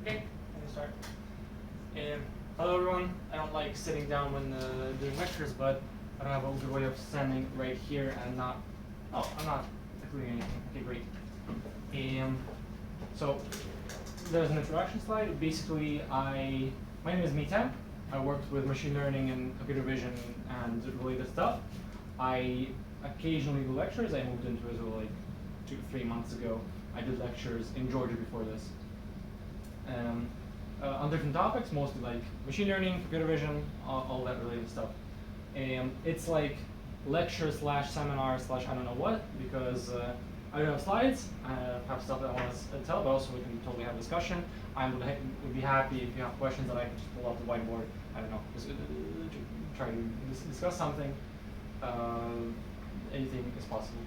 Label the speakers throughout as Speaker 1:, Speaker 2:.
Speaker 1: Okay, let me start. Hello everyone. I don't like sitting down when doing lectures, but I don't have a good way of standing right here and not. Oh, I'm not including anything. Okay, great. So there's an introduction slide. Basically, my name is Mitya. I worked with machine learning and computer vision and related stuff. I occasionally do lectures. I moved into Israel like 2-3 months ago. I did lectures in Georgia before this. On different topics, mostly like machine learning, computer vision, all that related stuff. It's like lecture / seminar / I don't know what, because I don't have slides. I have stuff that I want to tell, but also we can totally have a discussion. I would be happy if you have questions that I can just pull up the whiteboard. I don't know, just try to discuss something. Anything is possible.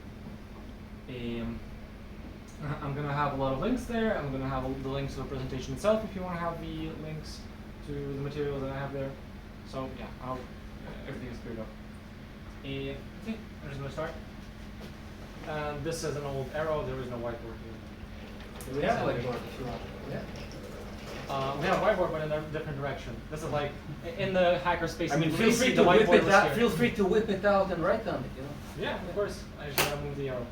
Speaker 1: I'm going to have a lot of links there. I'm going to have the links to the presentation itself if you want to have the links to the materials that I have there. So yeah, everything is cleared up. Okay, I'm just going to start. This is an old arrow. There is no whiteboard here.
Speaker 2: We have a whiteboard if you want. Yeah.
Speaker 1: We have a whiteboard, but in a different direction. This is like in the Hackerspace.
Speaker 2: I mean, feel free to whip it out. Feel free to whip it out and write on it. You know.
Speaker 1: Yeah, of course. I just gotta move the arrow.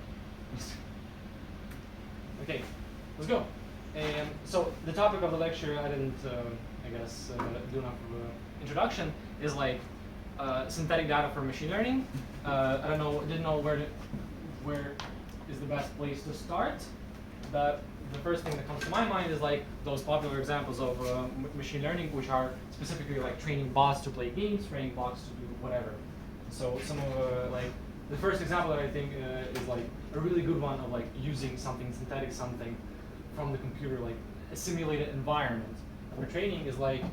Speaker 1: Okay, let's go. So the topic of the lecture, I didn't, I guess, do enough of an introduction, is like synthetic data for machine learning. I didn't know where is the best place to start, but the first thing that comes to my mind is like those popular examples of machine learning, which are specifically like training bots to play games, training bots to do whatever. So some of like the first example that I think is like a really good one of like using something synthetic, something from the computer, like a simulated environment for training is like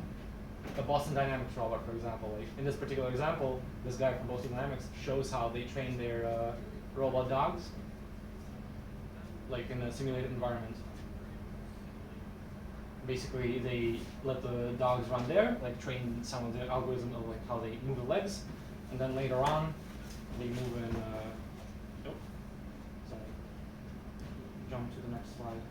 Speaker 1: a Boston Dynamics robot, for example. Like in this particular example, this guy from Boston Dynamics shows how they train their robot dogs, like in a simulated environment. Basically, they let the dogs run there, like train some of the algorithm of like how they move the legs, and then later on, they move in. Sorry. Jump to the next slide.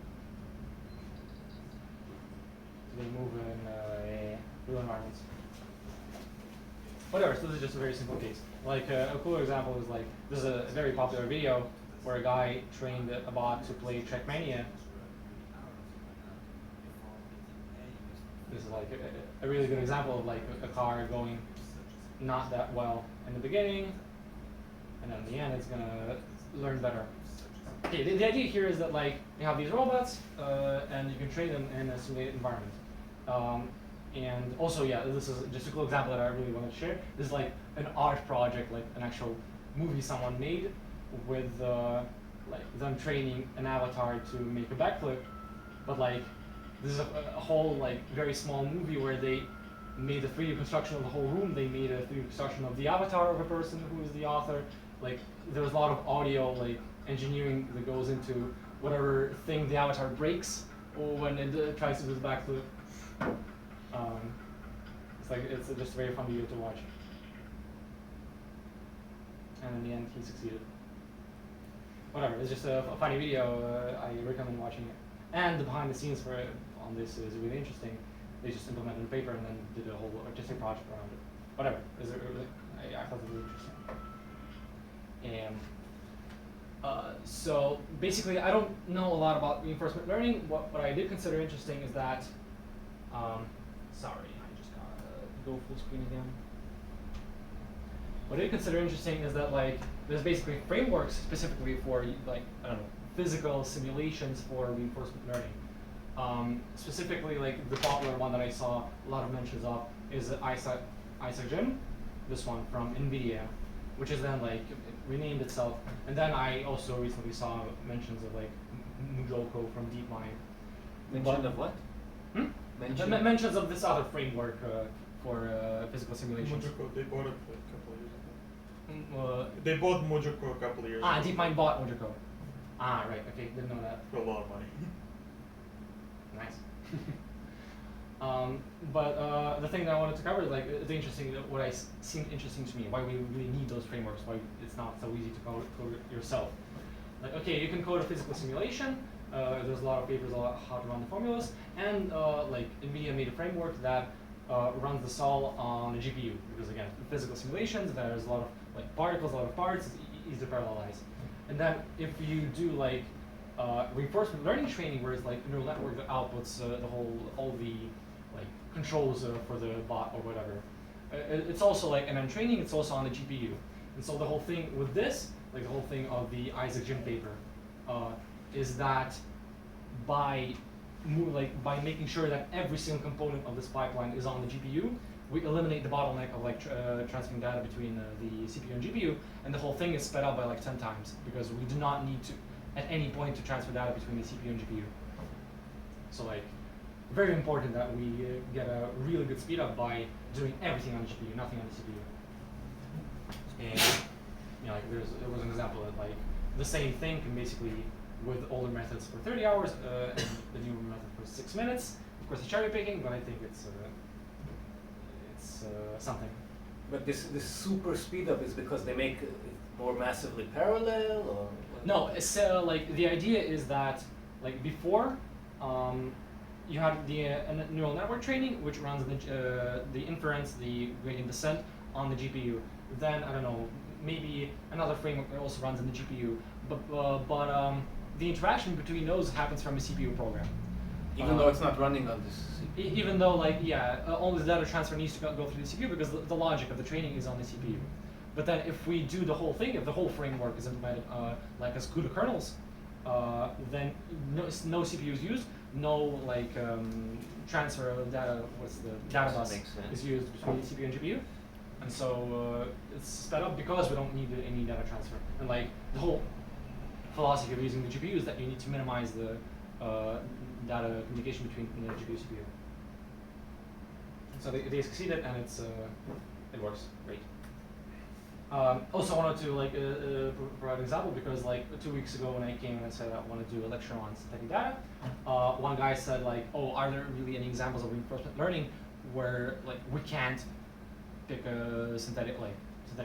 Speaker 1: They move in real environments. Whatever. So this is just a very simple case. Like a cool example is like this is a very popular video where a guy trained a bot to play Trackmania. This is like a really good example of like a car going not that well in the beginning, and then in the end it's gonna learn better. Okay, the idea here is that like you have these robots and you can train them in a simulated environment. And also, yeah, this is just a cool example that I really wanted to share. This is like an art project, like an actual movie someone made with like them training an avatar to make a backflip, but like this is a whole like very small movie where they made a 3D construction of the whole room. They made a 3D construction of the avatar of a person who is the author. Like there was a lot of audio like engineering that goes into whatever thing the avatar breaks or when it tries to do the backflip. It's just a very fun video to watch. And in the end, he succeeded. Whatever, it's just a funny video. I recommend watching it. And the behind the scenes for it on this is really interesting. They just implemented a paper and then did a whole artistic project around it. Whatever, I thought it was really interesting. So basically, I don't know a lot about reinforcement learning. What I did consider interesting is that, sorry, I just gotta go full screen again. What I did consider interesting is that like there's basically frameworks specifically for like I don't know physical simulations for reinforcement learning. Specifically, like the popular one that I saw a lot of mentions of is ISAGym, this one from NVIDIA, which is then like renamed itself. And then I also recently saw mentions of like Mujoko from DeepMind.
Speaker 2: Mention of what?
Speaker 1: Mentions of this other framework for physical simulations.
Speaker 3: Mojoko, they bought it like a couple of years ago.
Speaker 1: They
Speaker 3: bought Mojoko a couple of years ago.
Speaker 1: DeepMind bought Mojoko. Right, okay, didn't know that.
Speaker 3: For a lot of money.
Speaker 1: Nice. But the thing that I wanted to cover is like it's interesting. What seemed interesting to me, why we really need those frameworks, why it's not so easy to code it yourself. Like, okay, you can code a physical simulation, There's a lot of papers on how to run the formulas, and like NVIDIA made a framework that runs the sol on a GPU, because again, physical simulations, there's a lot of like particles, a lot of parts, it's easy to parallelize. And then if you do like reinforcement learning training, where it's like a neural network that outputs all the like controls for the bot or whatever, it's also like, and then training, it's also on the GPU. And so the whole thing with this, like the whole thing of the Isaac Jim paper, is that by making sure that every single component of this pipeline is on the GPU, we eliminate the bottleneck of like transferring data between the CPU and GPU, and the whole thing is sped up by like 10 times, because we do not need to, at any point, to transfer data between the CPU and GPU. So like, very important that we get a really good speed up by doing everything on the GPU, nothing on the CPU. And you know, like there was an example that like the same thing can basically, with older methods for 30 hours and the newer method for 6 minutes. Of course, it's cherry picking, but I think it's something.
Speaker 2: But this super speed up is because they make it more massively parallel, or?
Speaker 1: No, so like the idea is that like before, you had the neural network training, which runs the inference, the gradient descent on the GPU. Then I don't know, maybe another framework that also runs in the GPU, but the interaction between those happens from a CPU program.
Speaker 2: Even though it's not running on this CPU.
Speaker 1: Even though, like, yeah, only the data transfer needs to go through the CPU, because the logic of the training is on the CPU. But then if we do the whole thing, if the whole framework is implemented like as CUDA kernels, then no CPU is used, no like transfer of data, the data bus is used between the CPU and GPU. And so it's sped up because we don't need any data transfer. And like the whole philosophy of using the GPU is that you need to minimize the data communication between the GPU and CPU. So they succeeded, and it works great. Also wanted to like provide an example, because like 2 weeks ago when I came and said I want to do a lecture on synthetic data, one guy said like, oh, are there really any examples of reinforcement learning where like we can't pick a synthetic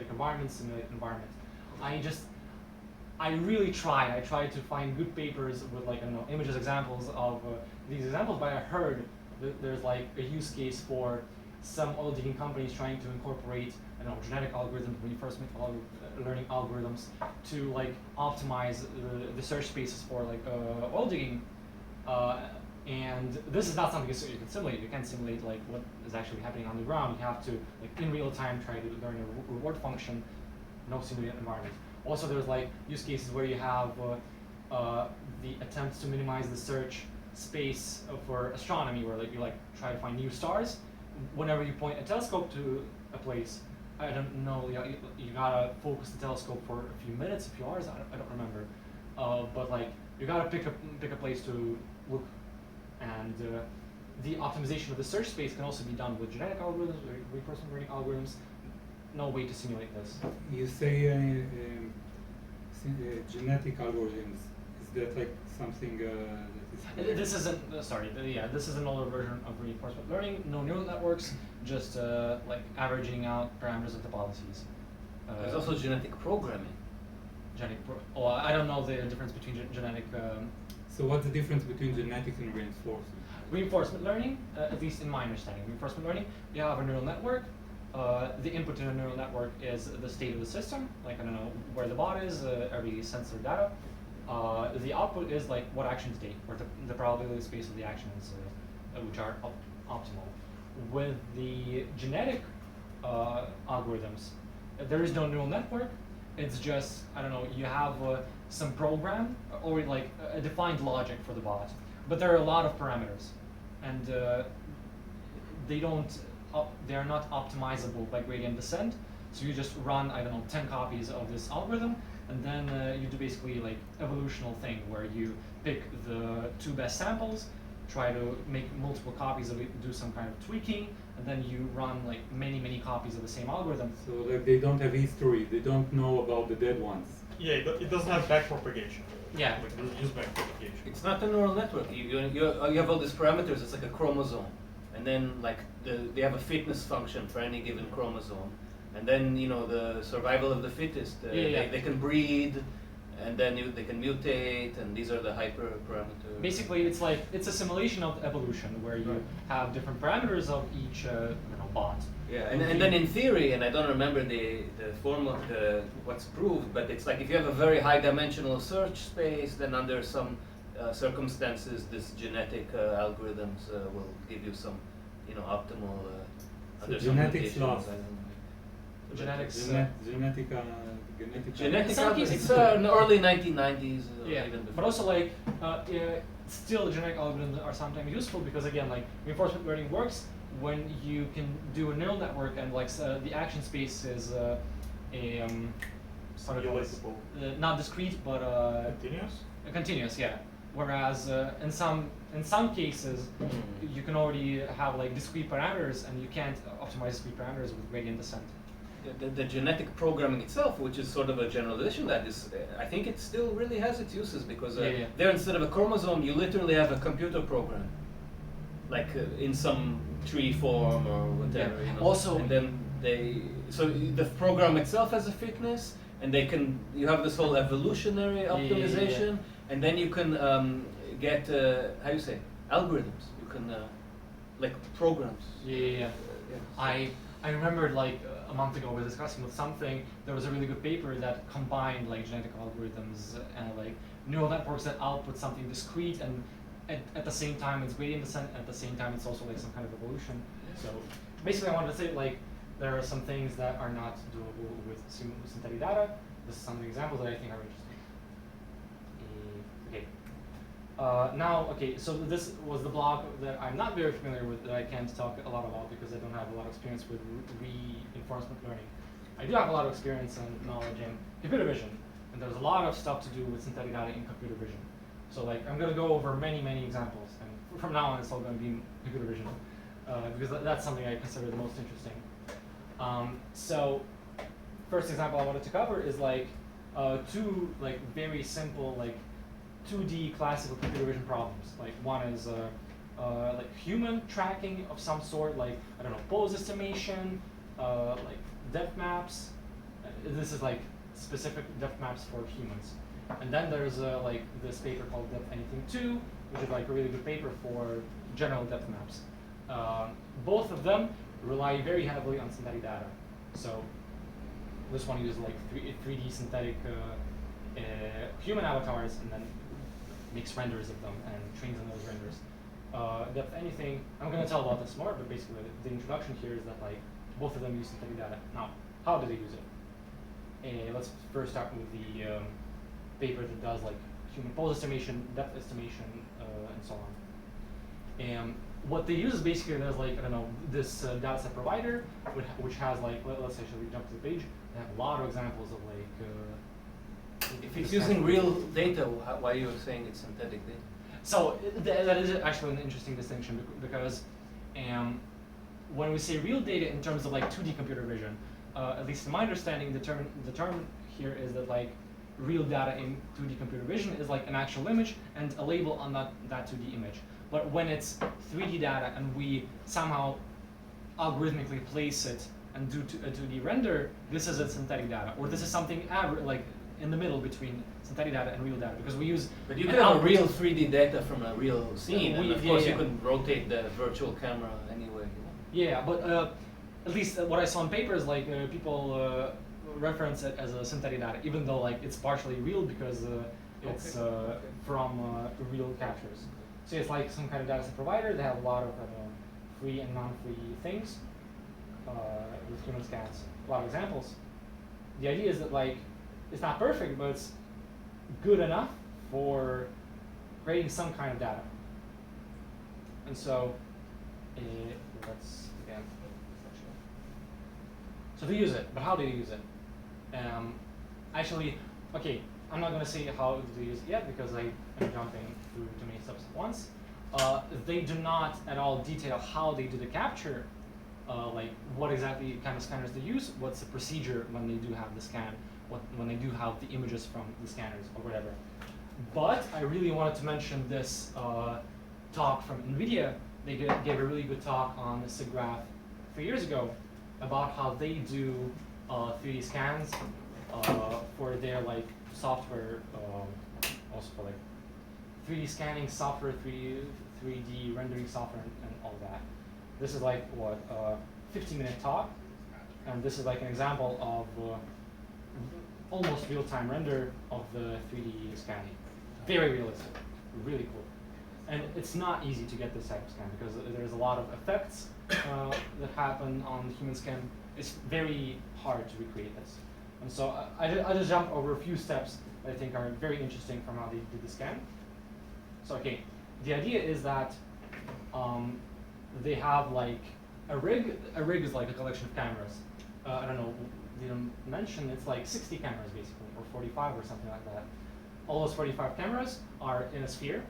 Speaker 1: environment, simulate environment? I really tried. I tried to find good papers with like, I don't know, images, examples of these examples, but I heard that there's like a use case for some oil digging companies trying to incorporate, I don't know, genetic algorithms, reinforcement learning algorithms to like optimize the search spaces for like oil digging. And this is not something you can simulate. You can't simulate like what is actually happening on the ground. You have to like in real time try to learn a reward function, no simulated environment. Also, there's like use cases where you have the attempts to minimize the search space for astronomy, where like you like try to find new stars. Whenever you point a telescope to a place, I don't know, you gotta focus the telescope for a few minutes, a few hours. I don't remember, but like you gotta pick a place to look, and the optimization of the search space can also be done with genetic algorithms, reinforcement learning algorithms. No way to simulate this.
Speaker 4: You say genetic algorithms. Is that like something that is?
Speaker 1: This isn't. This is an older version of reinforcement learning. No neural networks, just like averaging out parameters of topologies.
Speaker 2: There's also genetic programming.
Speaker 1: I don't know the difference between genetic.
Speaker 4: So what's the difference between genetic and reinforcement?
Speaker 1: Reinforcement learning, at least in my understanding, reinforcement learning, you have a neural network. The input in a neural network is the state of the system, like I don't know where the bot is, every sensor data. The output is like what actions take, or the probability space of the actions, which are optimal. With the genetic algorithms, there is no neural network. It's just, I don't know, you have some program or like a defined logic for the bot, but there are a lot of parameters, and they are not optimizable by gradient descent. So you just run, I don't know, 10 copies of this algorithm, and then you do basically like evolutional thing where you pick the 2 best samples, try to make multiple copies of it, do some kind of tweaking, and then you run like many copies of the same algorithm.
Speaker 4: So like they don't have history, they don't know about the dead ones.
Speaker 3: Yeah, it doesn't have backpropagation.
Speaker 1: Yeah.
Speaker 3: Like, it doesn't use backpropagation.
Speaker 2: It's not a neural network. You have all these parameters. It's like a chromosome, and then like they have a fitness function for any given chromosome, and then the survival of the fittest. They can breed, and then they can mutate, and these are the hyperparameters.
Speaker 1: Basically, it's a simulation of evolution where you
Speaker 2: Right.
Speaker 1: have different parameters of each bot.
Speaker 2: Yeah, and then in theory, and I don't remember the form of what's proved, but it's like if you have a very high dimensional search space, then under some circumstances, this genetic algorithms will give you some, optimal.
Speaker 4: So
Speaker 2: under some
Speaker 4: genetics
Speaker 2: mutations,
Speaker 4: loss.
Speaker 2: I don't know.
Speaker 1: Genetics.
Speaker 4: Genetic
Speaker 2: Genetic
Speaker 1: In some
Speaker 2: algorithms,
Speaker 1: cases-
Speaker 2: in the early 1990s,
Speaker 1: Yeah,
Speaker 2: even before.
Speaker 1: but also still genetic algorithms are sometimes useful because again, like reinforcement learning works when you can do a neural network and the action space is what do you call it?
Speaker 3: Simulable.
Speaker 1: Not discrete but
Speaker 3: Continuous?
Speaker 1: continuous, yeah. Whereas in some cases you can already have like discrete parameters and you can't optimize discrete parameters with gradient descent.
Speaker 2: The genetic programming itself, which is sort of a generalization, that is, I think it still really has its uses because
Speaker 1: Yeah.
Speaker 2: there instead of a chromosome, you literally have a computer program, like in some tree form or whatever.
Speaker 1: Yeah.
Speaker 2: You know?
Speaker 1: Also-
Speaker 2: and then so the program itself has a fitness, and you have this whole evolutionary
Speaker 1: Yeah.
Speaker 2: optimization, and then you can get how you say algorithms. You can like programs.
Speaker 1: Yeah. I remembered like a month ago we were discussing with something. There was a really good paper that combined like genetic algorithms and like neural networks that output something discrete and at the same time it's gradient descent. At the same time it's also like some kind of evolution. So basically, I wanted to say like there are some things that are not doable with synthetic data. This is some examples that I think are interesting. Okay. So this was the blog that I'm not very familiar with, that I can't talk a lot about because I don't have a lot of experience with reinforcement learning. I do have a lot of experience and knowledge in computer vision, and there's a lot of stuff to do with synthetic data in computer vision. So like I'm going to go over many examples, and from now on it's all going to be computer vision because that's something I consider the most interesting. So first example I wanted to cover is like two like very simple like 2D classical computer vision problems. Like one is like human tracking of some sort, like I don't know, pose estimation, like depth maps. This is like specific depth maps for humans. And then there's like this paper called Depth Anything 2, which is like a really good paper for general depth maps. Both of them rely very heavily on synthetic data. So this one uses like 3D synthetic human avatars and then makes renders of them and trains on those renders. Depth Anything, I'm going to tell about this more, but basically the introduction here is that like both of them use synthetic data. Now, how do they use it? Let's first start with the paper that does like human pose estimation, depth estimation, and so on. What they use is basically there's like, I don't know, this dataset provider which has like, let's say, should we jump to the page? They have a lot of examples of like
Speaker 2: If it's using real data, why are you saying it's synthetic data?
Speaker 1: So that is actually an interesting distinction because when we say real data in terms of like 2D computer vision, at least in my understanding, the term here is that like real data in 2D computer vision is like an actual image and a label on that 2D image. But when it's 3D data and we somehow algorithmically place it and do a 2D render, this is a synthetic data, or this is something like in the middle between synthetic data and real data, because we use.
Speaker 2: But you can have a real 3D data from a real scene, and of course
Speaker 1: yeah.
Speaker 2: you can rotate the virtual camera anyway.
Speaker 1: Yeah, but at least what I saw on paper is like people reference it as a synthetic data, even though like it's partially real because it's from real captures. So it's like some kind of dataset provider. They have a lot of free and non-free things with human scans. A lot of examples. The idea is that like it's not perfect, but it's good enough for creating some kind of data. And so let's again. So they use it, but how do they use it? Actually, okay, I'm not going to say how they use it yet because I am jumping through too many steps at once. They do not at all detail how they do the capture, like what exactly kind of scanners they use, what's the procedure when they do have the scan, when they do have the images from the scanners or whatever. But I really wanted to mention this talk from NVIDIA. They gave a really good talk on SIGGRAPH 3 years ago about how they do 3D scans for their like software also for like 3D scanning software, 3D rendering software, and all that. This is like what 15-minute talk, and this is like an example of almost real-time render of the 3D scanning. Very realistic, really cool. And it's not easy to get this type of scan because there's a lot of effects that happen on the human skin. It's very hard to recreate this. And so I just jumped over a few steps that I think are very interesting from how they did the scan. So okay, the idea is that they have like a rig. A rig is like a collection of cameras. I don't know, they didn't mention, it's like 60 cameras basically, or 45 or something like that. All those 45 cameras are in a sphere.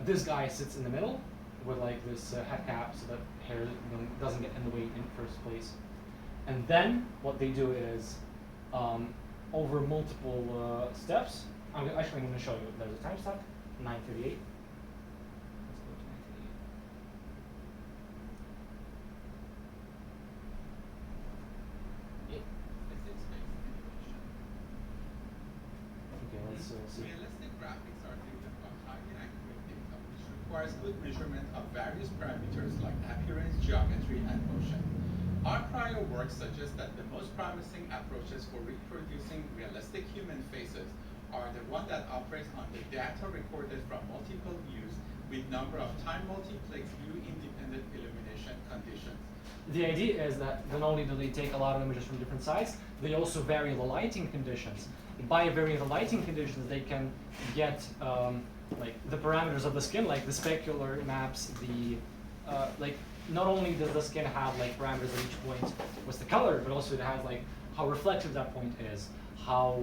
Speaker 1: This guy sits in the middle with like this head cap so that hair doesn't get in the way in the first place. And then what they do is, over multiple steps, I'm going to show you. There's a time step, 9:38. Let's go to 9:38. Okay, let's see.
Speaker 5: Realistic graphics are driven by highly accurate data, which requires good measurement of various parameters like appearance, geometry, and motion. Our prior work suggests that the most promising approaches for reproducing realistic human faces are the one that operates on the data recorded from multiple views with number of time multiplex view independent illumination conditions.
Speaker 1: The idea is that not only do they take a lot of images from different sides, they also vary the lighting conditions. By varying the lighting conditions, they can get like the parameters of the skin, like the specular maps, the like not only does the skin have like parameters at each point, what's the color, but also it has like how reflective that point is, how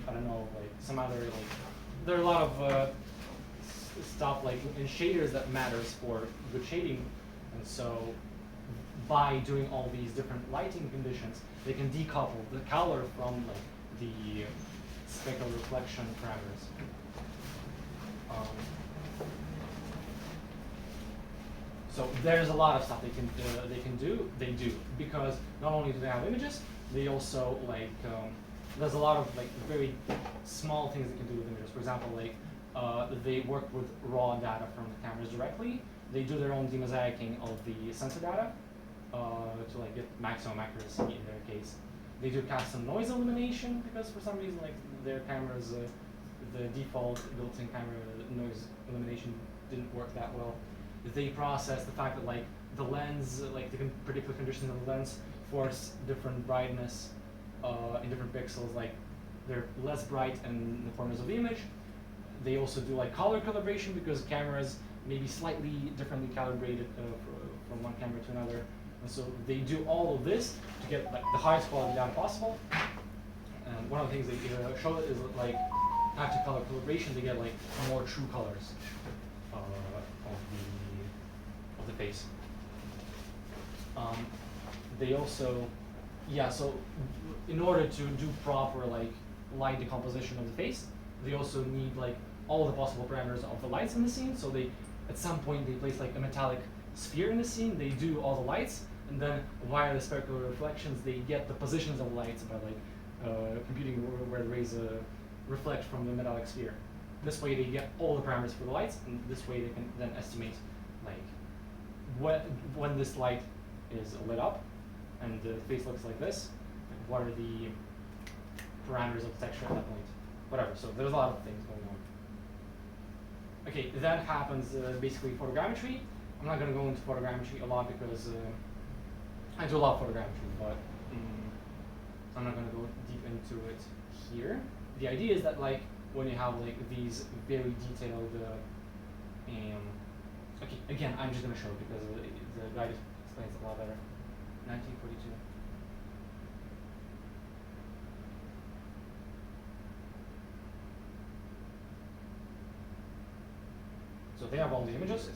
Speaker 1: I don't know, like some other like there are a lot of stuff like in shaders that matters for good shading, and so by doing all these different lighting conditions, they can decouple the color from like the specular reflection parameters. So there's a lot of stuff they can do. They do because not only do they have images, they also like there's a lot of like very small things they can do with images. For example, like they work with raw data from the cameras directly. They do their own demassaging of the sensor data to like get maximum accuracy in their case. They do custom noise elimination because for some reason like their cameras, the default built-in camera noise elimination didn't work that well. They process the fact that like the lens, like they can predict the conditions of the lens, force different brightness in different pixels. Like they're less bright in the corners of the image. They also do like color calibration because cameras may be slightly differently calibrated from one camera to another. And so they do all of this to get like the highest quality data possible. And one of the things they show is that, like after color calibration, they get like more true colors of the face. They also, yeah. So in order to do proper like light decomposition of the face, they also need like all the possible parameters of the lights in the scene. So they, at some point, they place like a metallic sphere in the scene. They do all the lights, and then via the specular reflections, they get the positions of lights by like computing where the rays reflect from the metallic sphere. This way, they get all the parameters for the lights, and this way they can then estimate like when this light is lit up, and the face looks like this. What are the parameters of the texture at that point? Whatever. So there's a lot of things going on. Okay, that happens basically photogrammetry. I'm not going to go into photogrammetry a lot because I do a lot of photogrammetry, but I'm not going to go deep into it here. The idea is that like when you have like these very detailed, okay, again, I'm just going to show it because the guide explains it a lot better. 1942. So they have all the images.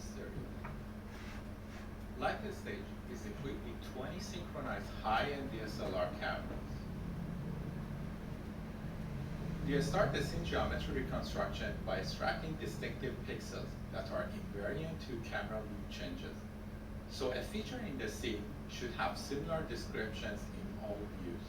Speaker 5: Leica stage is equipped with 20 synchronized high-end DSLR cameras. They start the scene geometry reconstruction by extracting distinctive pixels that are invariant to camera view changes. So a feature in the scene should have similar descriptions in all views.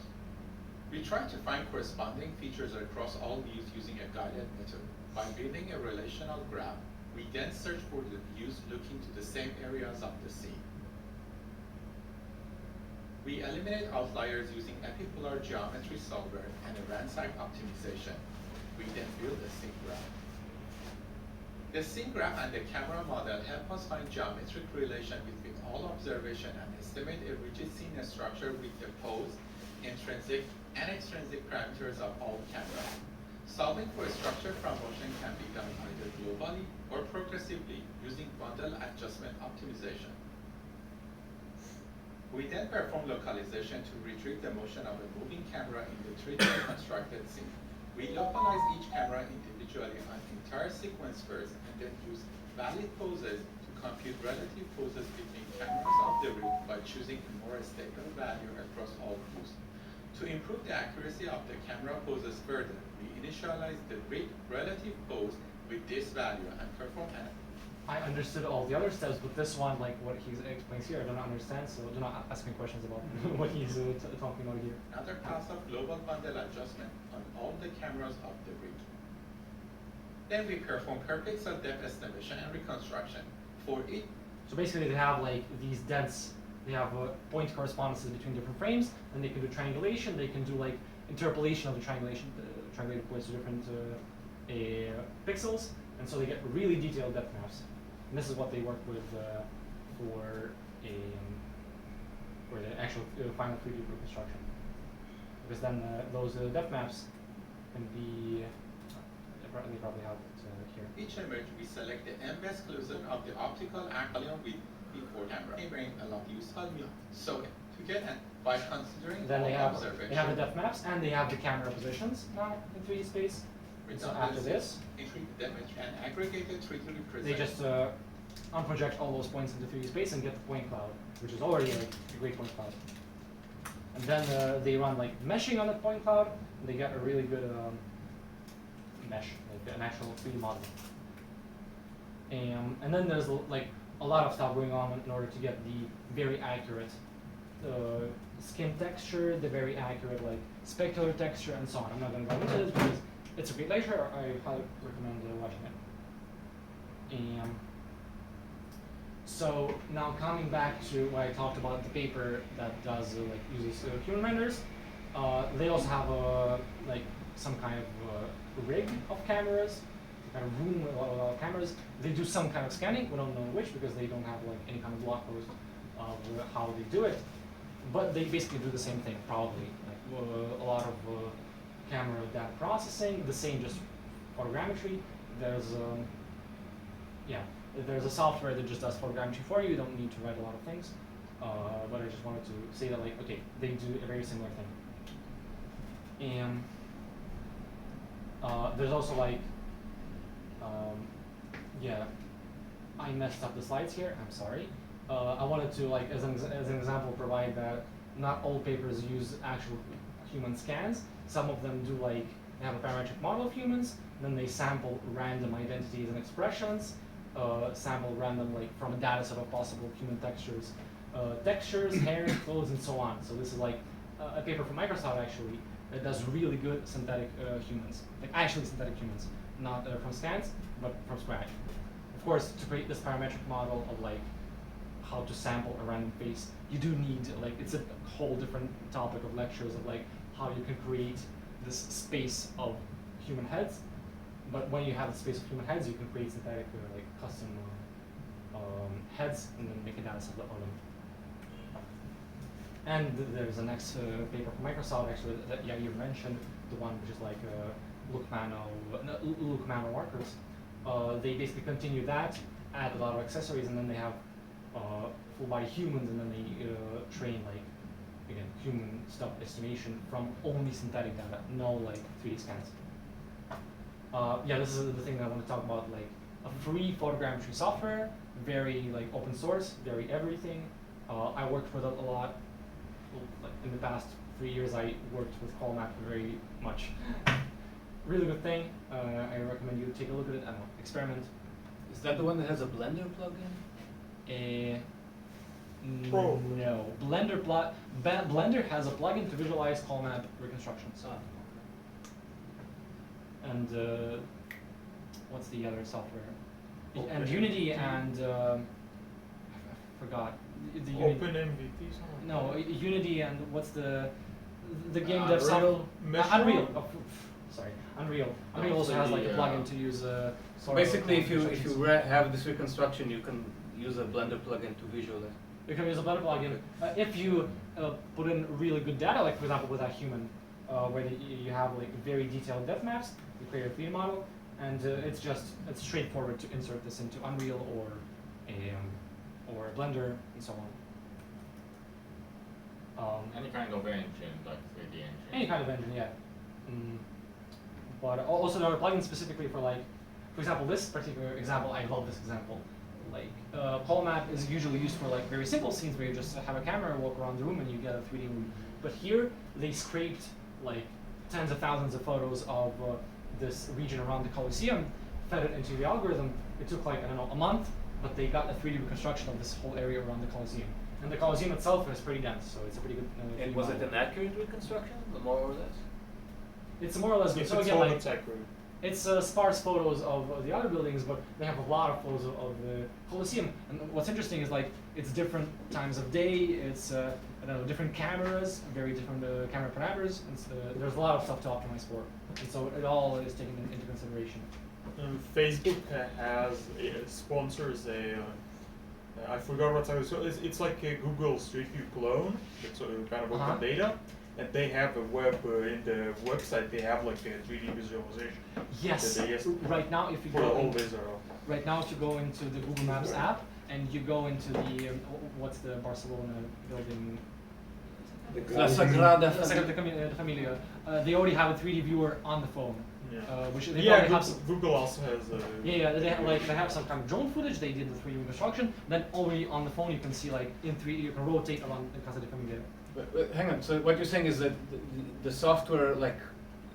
Speaker 5: We try to find corresponding features across all views using a guided method. By building a relational graph, we then search for the views looking to the same areas of the scene. We eliminate outliers using epipolar geometry solver and a ransack optimization. We then build a scene graph. The scene graph and the camera model help us find geometric relation between all observation and estimate a rigid scene structure with the pose, intrinsic and extrinsic parameters of all cameras. Solving for structure from motion can be done either globally or progressively using bundle adjustment optimization. We then perform localization to retrieve the motion of a moving camera in the 3D constructed scene. We localize each camera individually on entire sequence first and then use valid poses to compute relative poses between cameras of the rig by choosing a more stable value across all views. To improve the accuracy of the camera poses further, we initialize the rig relative pose with this value and perform an.
Speaker 1: I understood all the other steps, but this one, like what he explains here, I don't understand, so do not ask me questions about what he's talking about here.
Speaker 5: Another class of global bundle adjustment on all the cameras of the rig. Then we perform per pixel depth estimation and reconstruction. For it,
Speaker 1: So basically they have like these dents, they have point correspondences between different frames, and they can do triangulation, they can do like interpolation of the triangulation, triangulated points to different pixels, and so they get really detailed depth maps. And this is what they work with for the actual final 3D reconstruction. Because then those depth maps can be, they probably have it here.
Speaker 5: each image, we select the M-best closure of the optical angle with before camera. Neighboring along useful mean. So to get an, by considering
Speaker 1: Then
Speaker 5: all
Speaker 1: they have the depth maps and they have the camera positions now in 3D space. And so after this,
Speaker 5: and aggregated 3D representation.
Speaker 1: they just unproject all those points into 3D space and get the point cloud, which is already like a great point cloud. And then they run like meshing on the point cloud, and they get a really good mesh, like an actual 3D model. And then there's like a lot of stuff going on in order to get the very accurate skin texture, the very accurate like specular texture, and so on. I'm not going to go into this because it's a great lecture. I highly recommend watching it. So now coming back to what I talked about, the paper that does like uses human renders, they also have like some kind of rig of cameras, some kind of room with a lot of cameras. They do some kind of scanning. We don't know which because they don't have like any kind of blog post of how they do it, but they basically do the same thing probably. Like a lot of camera data processing, the same just photogrammetry. There's a software that just does photogrammetry for you. You don't need to write a lot of things. But I just wanted to say that like, okay, they do a very similar thing. And there's also like, I messed up the slides here, I'm sorry. I wanted to like, as an example, provide that not all papers use actual human scans. Some of them do like, they have a parametric model of humans, then they sample random identities and expressions, sample random like from a data set of possible human textures, hair, clothes, and so on. So this is like a paper from Microsoft actually that does really good synthetic humans, like actually synthetic humans, not from scans, but from scratch. Of course, to create this parametric model of like how to sample a random face, you do need like, it's a whole different topic of lectures of like how you can create this space of human heads. But when you have the space of human heads, you can create synthetic like custom heads and then make a data set on them. And there's a next paper from Microsoft actually that you mentioned, the one which is like Look Mano markers. They basically continue that, add a lot of accessories, and then they have full body humans, and then they train like, again, human stuff estimation from only synthetic data, no like 3D scans. This is the thing that I want to talk about, like a free photogrammetry software, very like open source, very everything. I worked with it a lot. Like in the past 3 years, I worked with CallMap very much. Really good thing. I recommend you take a look at it. I don't know, experiment.
Speaker 2: Is that the one that has a Blender plugin?
Speaker 3: Pro.
Speaker 1: No, Blender has a plugin to visualize call map reconstructions.
Speaker 2: Ah,
Speaker 1: And what's the other software? And
Speaker 3: Open
Speaker 1: Unity
Speaker 3: MVP.
Speaker 1: and I forgot the
Speaker 3: Open MVP, something.
Speaker 1: No, Unity and what's the game
Speaker 3: Unreal
Speaker 1: dev software?
Speaker 3: Mesh
Speaker 1: Unreal.
Speaker 3: one?
Speaker 1: Oh, sorry, Unreal.
Speaker 6: Oh,
Speaker 1: Unreal also
Speaker 6: so
Speaker 1: has like a
Speaker 6: the,
Speaker 1: plugin to use.
Speaker 2: So
Speaker 1: sort
Speaker 2: basically,
Speaker 1: of
Speaker 2: if you
Speaker 1: reconstructions.
Speaker 2: have this reconstruction, you can use a Blender plugin to visualize.
Speaker 1: You can use a Blender plugin if you put in really good data, like for example with a human, where you have like very detailed depth maps. You create a 3D model, and it's straightforward to insert this into Unreal or Blender and so on.
Speaker 6: Any kind of engine, like 3D engine.
Speaker 1: Any kind of engine, yeah. But also there are plugins specifically for like, for example, this particular example. I love this example. Like call map is usually used for like very simple scenes where you just have a camera, walk around the room, and you get a 3D room. But here they scraped like tens of thousands of photos of this region around the Colosseum, fed it into the algorithm. It took like, I don't know, a month, but they got a 3D reconstruction of this whole area around the Colosseum. And the Colosseum itself is pretty dense, so it's a pretty good.
Speaker 2: And
Speaker 1: 3D
Speaker 2: was it
Speaker 1: model.
Speaker 2: an accurate reconstruction, more or less?
Speaker 1: It's more or less good.
Speaker 3: If
Speaker 1: So
Speaker 3: it's
Speaker 1: again,
Speaker 3: all
Speaker 1: like
Speaker 3: it's accurate.
Speaker 1: it's sparse photos of the other buildings, but they have a lot of photos of the Colosseum. And what's interesting is like it's different times of day. It's I don't know, different cameras, very different camera parameters, and there's a lot of stuff to optimize for. And so it all is taken into consideration.
Speaker 3: Facebook sponsors I forgot what I was. So it's like a Google Street View clone. It's kind of open data, and they have a in the website. They have like a 3D visualization.
Speaker 1: Yes.
Speaker 3: that they use
Speaker 1: Right now, if you
Speaker 3: for the
Speaker 1: go
Speaker 3: whole
Speaker 1: in,
Speaker 3: visual.
Speaker 1: right now if you go into the Google Maps app and you go into the what's the Barcelona building?
Speaker 2: La Sagrada
Speaker 1: Sagrada Familia. They already have a 3D viewer on the phone.
Speaker 3: Yeah.
Speaker 1: Which they
Speaker 3: Yeah,
Speaker 1: probably have some,
Speaker 3: Google also has.
Speaker 1: yeah, they have some kind of drone footage. They did the 3D reconstruction. Then already on the phone you can see like in 3D you can rotate around the Casa de Familia.
Speaker 2: But hang on. So what you're saying is that the software like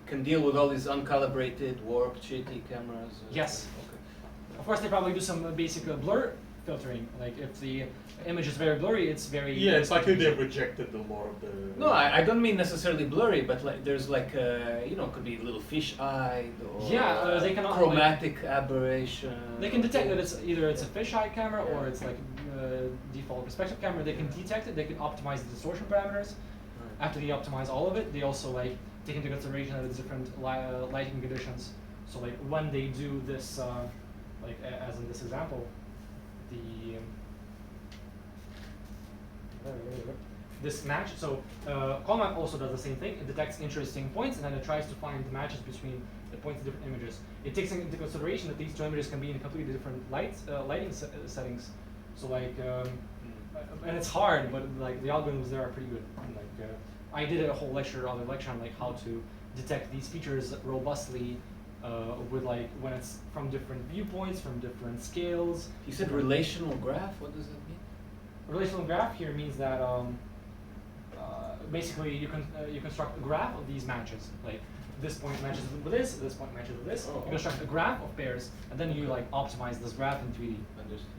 Speaker 2: can deal with all these uncalibrated, warped, shitty cameras.
Speaker 1: Yes.
Speaker 2: Okay.
Speaker 1: Of course, they probably do some basic blur filtering. Like if the image is very blurry, it's very.
Speaker 3: Yeah, it's like they rejected a lot of the.
Speaker 2: No, I don't mean necessarily blurry, but like there's like could be a little fish-eyed or
Speaker 1: Yeah, they can
Speaker 2: chromatic aberration.
Speaker 1: They can detect that it's either it's a fisheye camera or it's like default perspective camera. They can detect it. They can optimize the distortion parameters. After they optimize all of it, they also like take into consideration that it's different lighting conditions. So like when they do this, like as in this example, the this match. So call map also does the same thing. It detects interesting points and then it tries to find the matches between the points of different images. It takes into consideration that these two images can be in completely different lighting settings. So like, and it's hard, but like the algorithms there are pretty good. And, like I did a whole other lecture on like how to detect these features robustly with like when it's from different viewpoints, from different scales.
Speaker 2: You said relational graph. What does that mean?
Speaker 1: Relational graph here means that basically you construct a graph of these matches. Like this point matches with this point matches with this.
Speaker 2: Oh,
Speaker 1: You construct a graph of pairs, and then you like optimize this graph in 3D.
Speaker 2: Understood.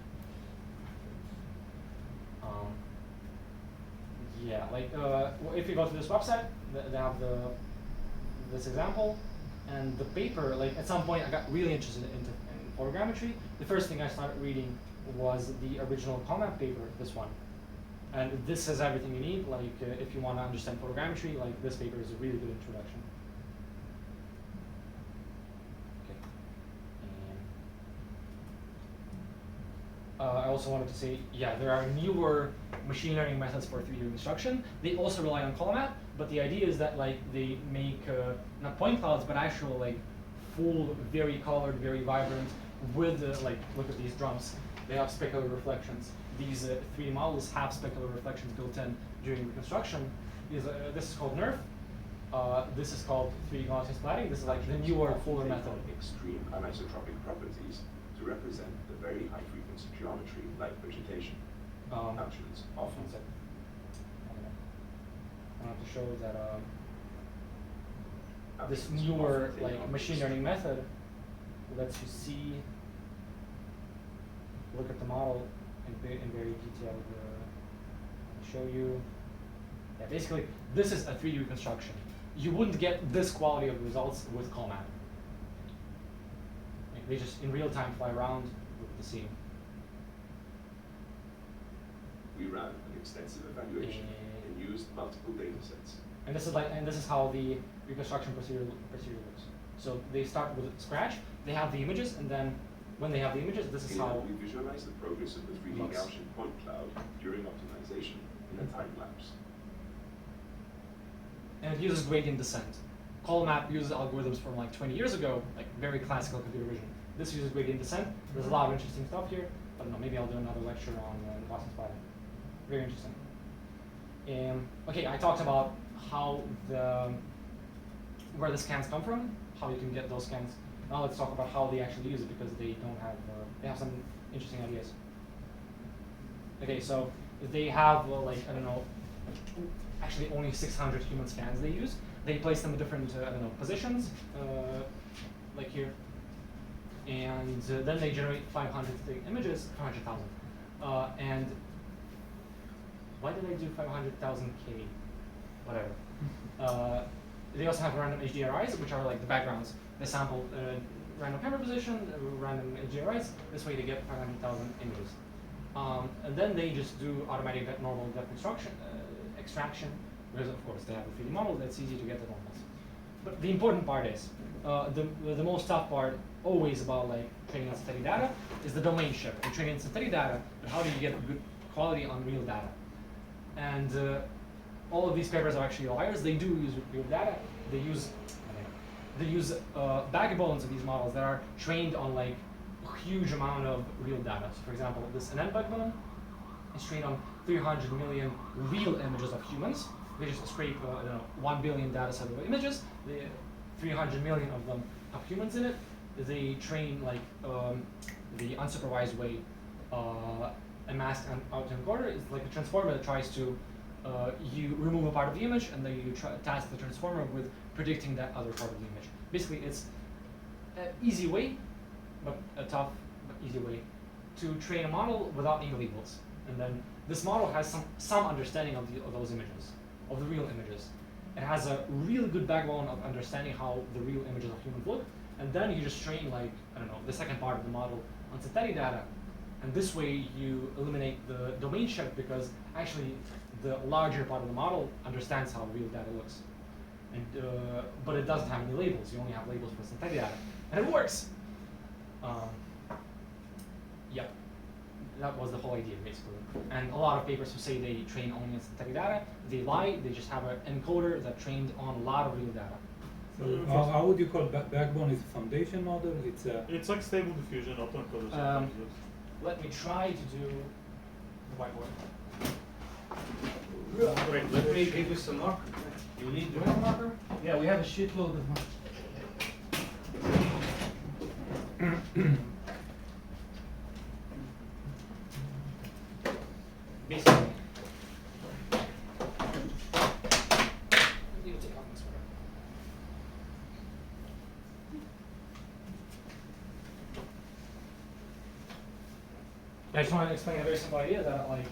Speaker 1: Yeah, like if you go to this website, they have this example, and the paper. Like at some point, I got really interested in photogrammetry. The first thing I started reading was the original comment paper, this one. And this has everything you need, like if you want to understand photogrammetry, like this paper is a really good introduction. Okay. I also wanted to say, yeah, there are newer machine learning methods for 3D reconstruction. They also rely on column map, but the idea is that like they make not point clouds, but actual like full, very colored, very vibrant, with like look at these drums. They have specular reflections. These 3D models have specular reflections built in during reconstruction. This is called NERF. This is called 3D Gaussian splatting. This is like the newer, fuller method.
Speaker 7: Extreme anisotropic properties to represent the very high frequency geometry like vegetation. Actually, it's often
Speaker 1: One second. I want to show that this newer like machine learning method lets you see, look at the model in very detailed show you. Yeah, basically, this is a 3D reconstruction. You wouldn't get this quality of results with CallMap. Like, they just in real time fly around with the scene.
Speaker 7: We ran an extensive evaluation and used multiple data sets.
Speaker 1: And this is how the reconstruction procedure looks. So they start with scratch. They have the images, and then when they have the images, this is
Speaker 7: Here,
Speaker 1: how
Speaker 7: we visualize the progress of the 3D
Speaker 1: looks.
Speaker 7: Gaussian point cloud during optimization in a time lapse.
Speaker 1: And it uses gradient descent. CallMap uses algorithms from like 20 years ago, like very classical computer vision. This uses gradient descent. There's a lot of interesting stuff here. I don't know, maybe I'll do another lecture on Gaussian splatting. Very interesting. Okay, I talked about how where the scans come from, how you can get those scans. Now let's talk about how they actually use it, because they don't have they have some interesting ideas. Okay, so they have like, I don't know, actually only 600 human scans they use. They place them in different I don't know, positions, like here, and then they generate 500 images, 500,000, and why did I do 500,000 K? Whatever. They also have random HDRIs, which are like the backgrounds. They sample random camera position, random HDRIs. This way they get 500,000 images. And then they just do automatic normal depth extraction, because of course they have a 3D model, that's easy to get the normals. But the important part is, the most tough part always about like training on synthetic data is the domain shift. You're training on synthetic data, but how do you get good quality on real data? And all of these papers are actually liars. They do use real data. They use backbones of these models that are trained on like a huge amount of real data. So for example, this NN backbone is trained on 300 million real images of humans. They just scrape 1 billion data set of images. 300 million of them have humans in it. They train like the unsupervised way a masked autoencoder is like a transformer that tries to you remove a part of the image, and then you task the transformer with predicting that other part of the image. Basically, it's an easy way, but a tough but easy way to train a model without any labels. And then this model has some understanding of those images, of the real images. It has a really good backbone of understanding how the real images of humans look, and then you just train like, I don't know, the second part of the model on synthetic data. And this way you eliminate the domain shift, because actually the larger part of the model understands how real data looks. And, but it doesn't have any labels. You only have labels for synthetic data. And it works. Yeah, that was the whole idea, basically. And a lot of papers who say they train only on synthetic data, they lie. They just have an encoder that trained on a lot of real data.
Speaker 4: So how would you call backbone? Is a foundation model?
Speaker 3: It's like stable diffusion, autoencoder.
Speaker 1: Let me try to do the whiteboard.
Speaker 2: Wait, let me give you some marker. You need
Speaker 1: Do you have a marker?
Speaker 2: Yeah, we have a shitload of markers.
Speaker 1: Basically. I just want to explain a very simple idea that like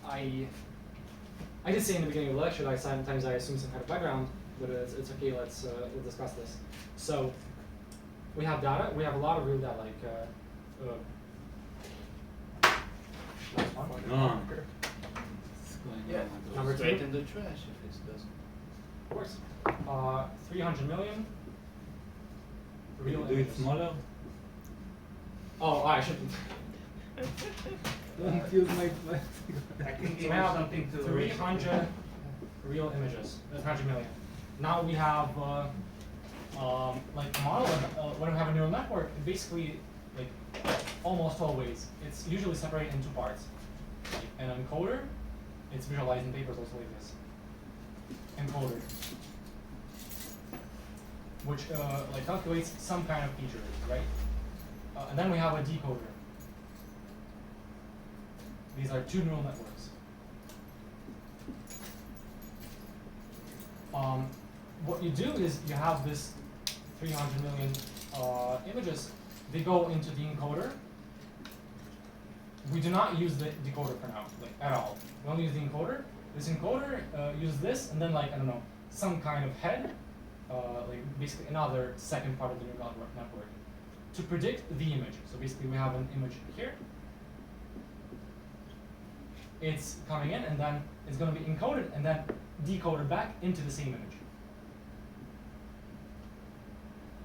Speaker 1: I did say in the beginning of the lecture that sometimes I assume some kind of background, but it's okay. Let's discuss this. So we have data. We have a lot of real data, like last one.
Speaker 4: No.
Speaker 2: Yeah,
Speaker 1: Number
Speaker 2: straight
Speaker 1: two.
Speaker 2: in the trash if it doesn't.
Speaker 1: Of course. 300 million real
Speaker 4: Do it
Speaker 1: images.
Speaker 4: smaller.
Speaker 1: Oh, I should.
Speaker 4: Don't use my.
Speaker 2: I can
Speaker 1: So
Speaker 2: give
Speaker 1: we
Speaker 2: you
Speaker 1: have
Speaker 2: something to
Speaker 1: 300 real images. 300 million. Now we have like a model. When we have a neural network, it basically like almost always it's usually separated into two parts. An encoder. It's visualized in papers also like this. Encoder, which like calculates some kind of feature, right? And then we have a decoder. These are two neural networks. What you do is you have this 300 million images. They go into the encoder. We do not use the decoder for now, like at all. we only use the encoder. This encoder uses this, and then like, I don't know, some kind of head, like basically another second part of the neural network, to predict the image. So basically we have an image here. It's coming in, and then it's going to be encoded and then decoded back into the same image.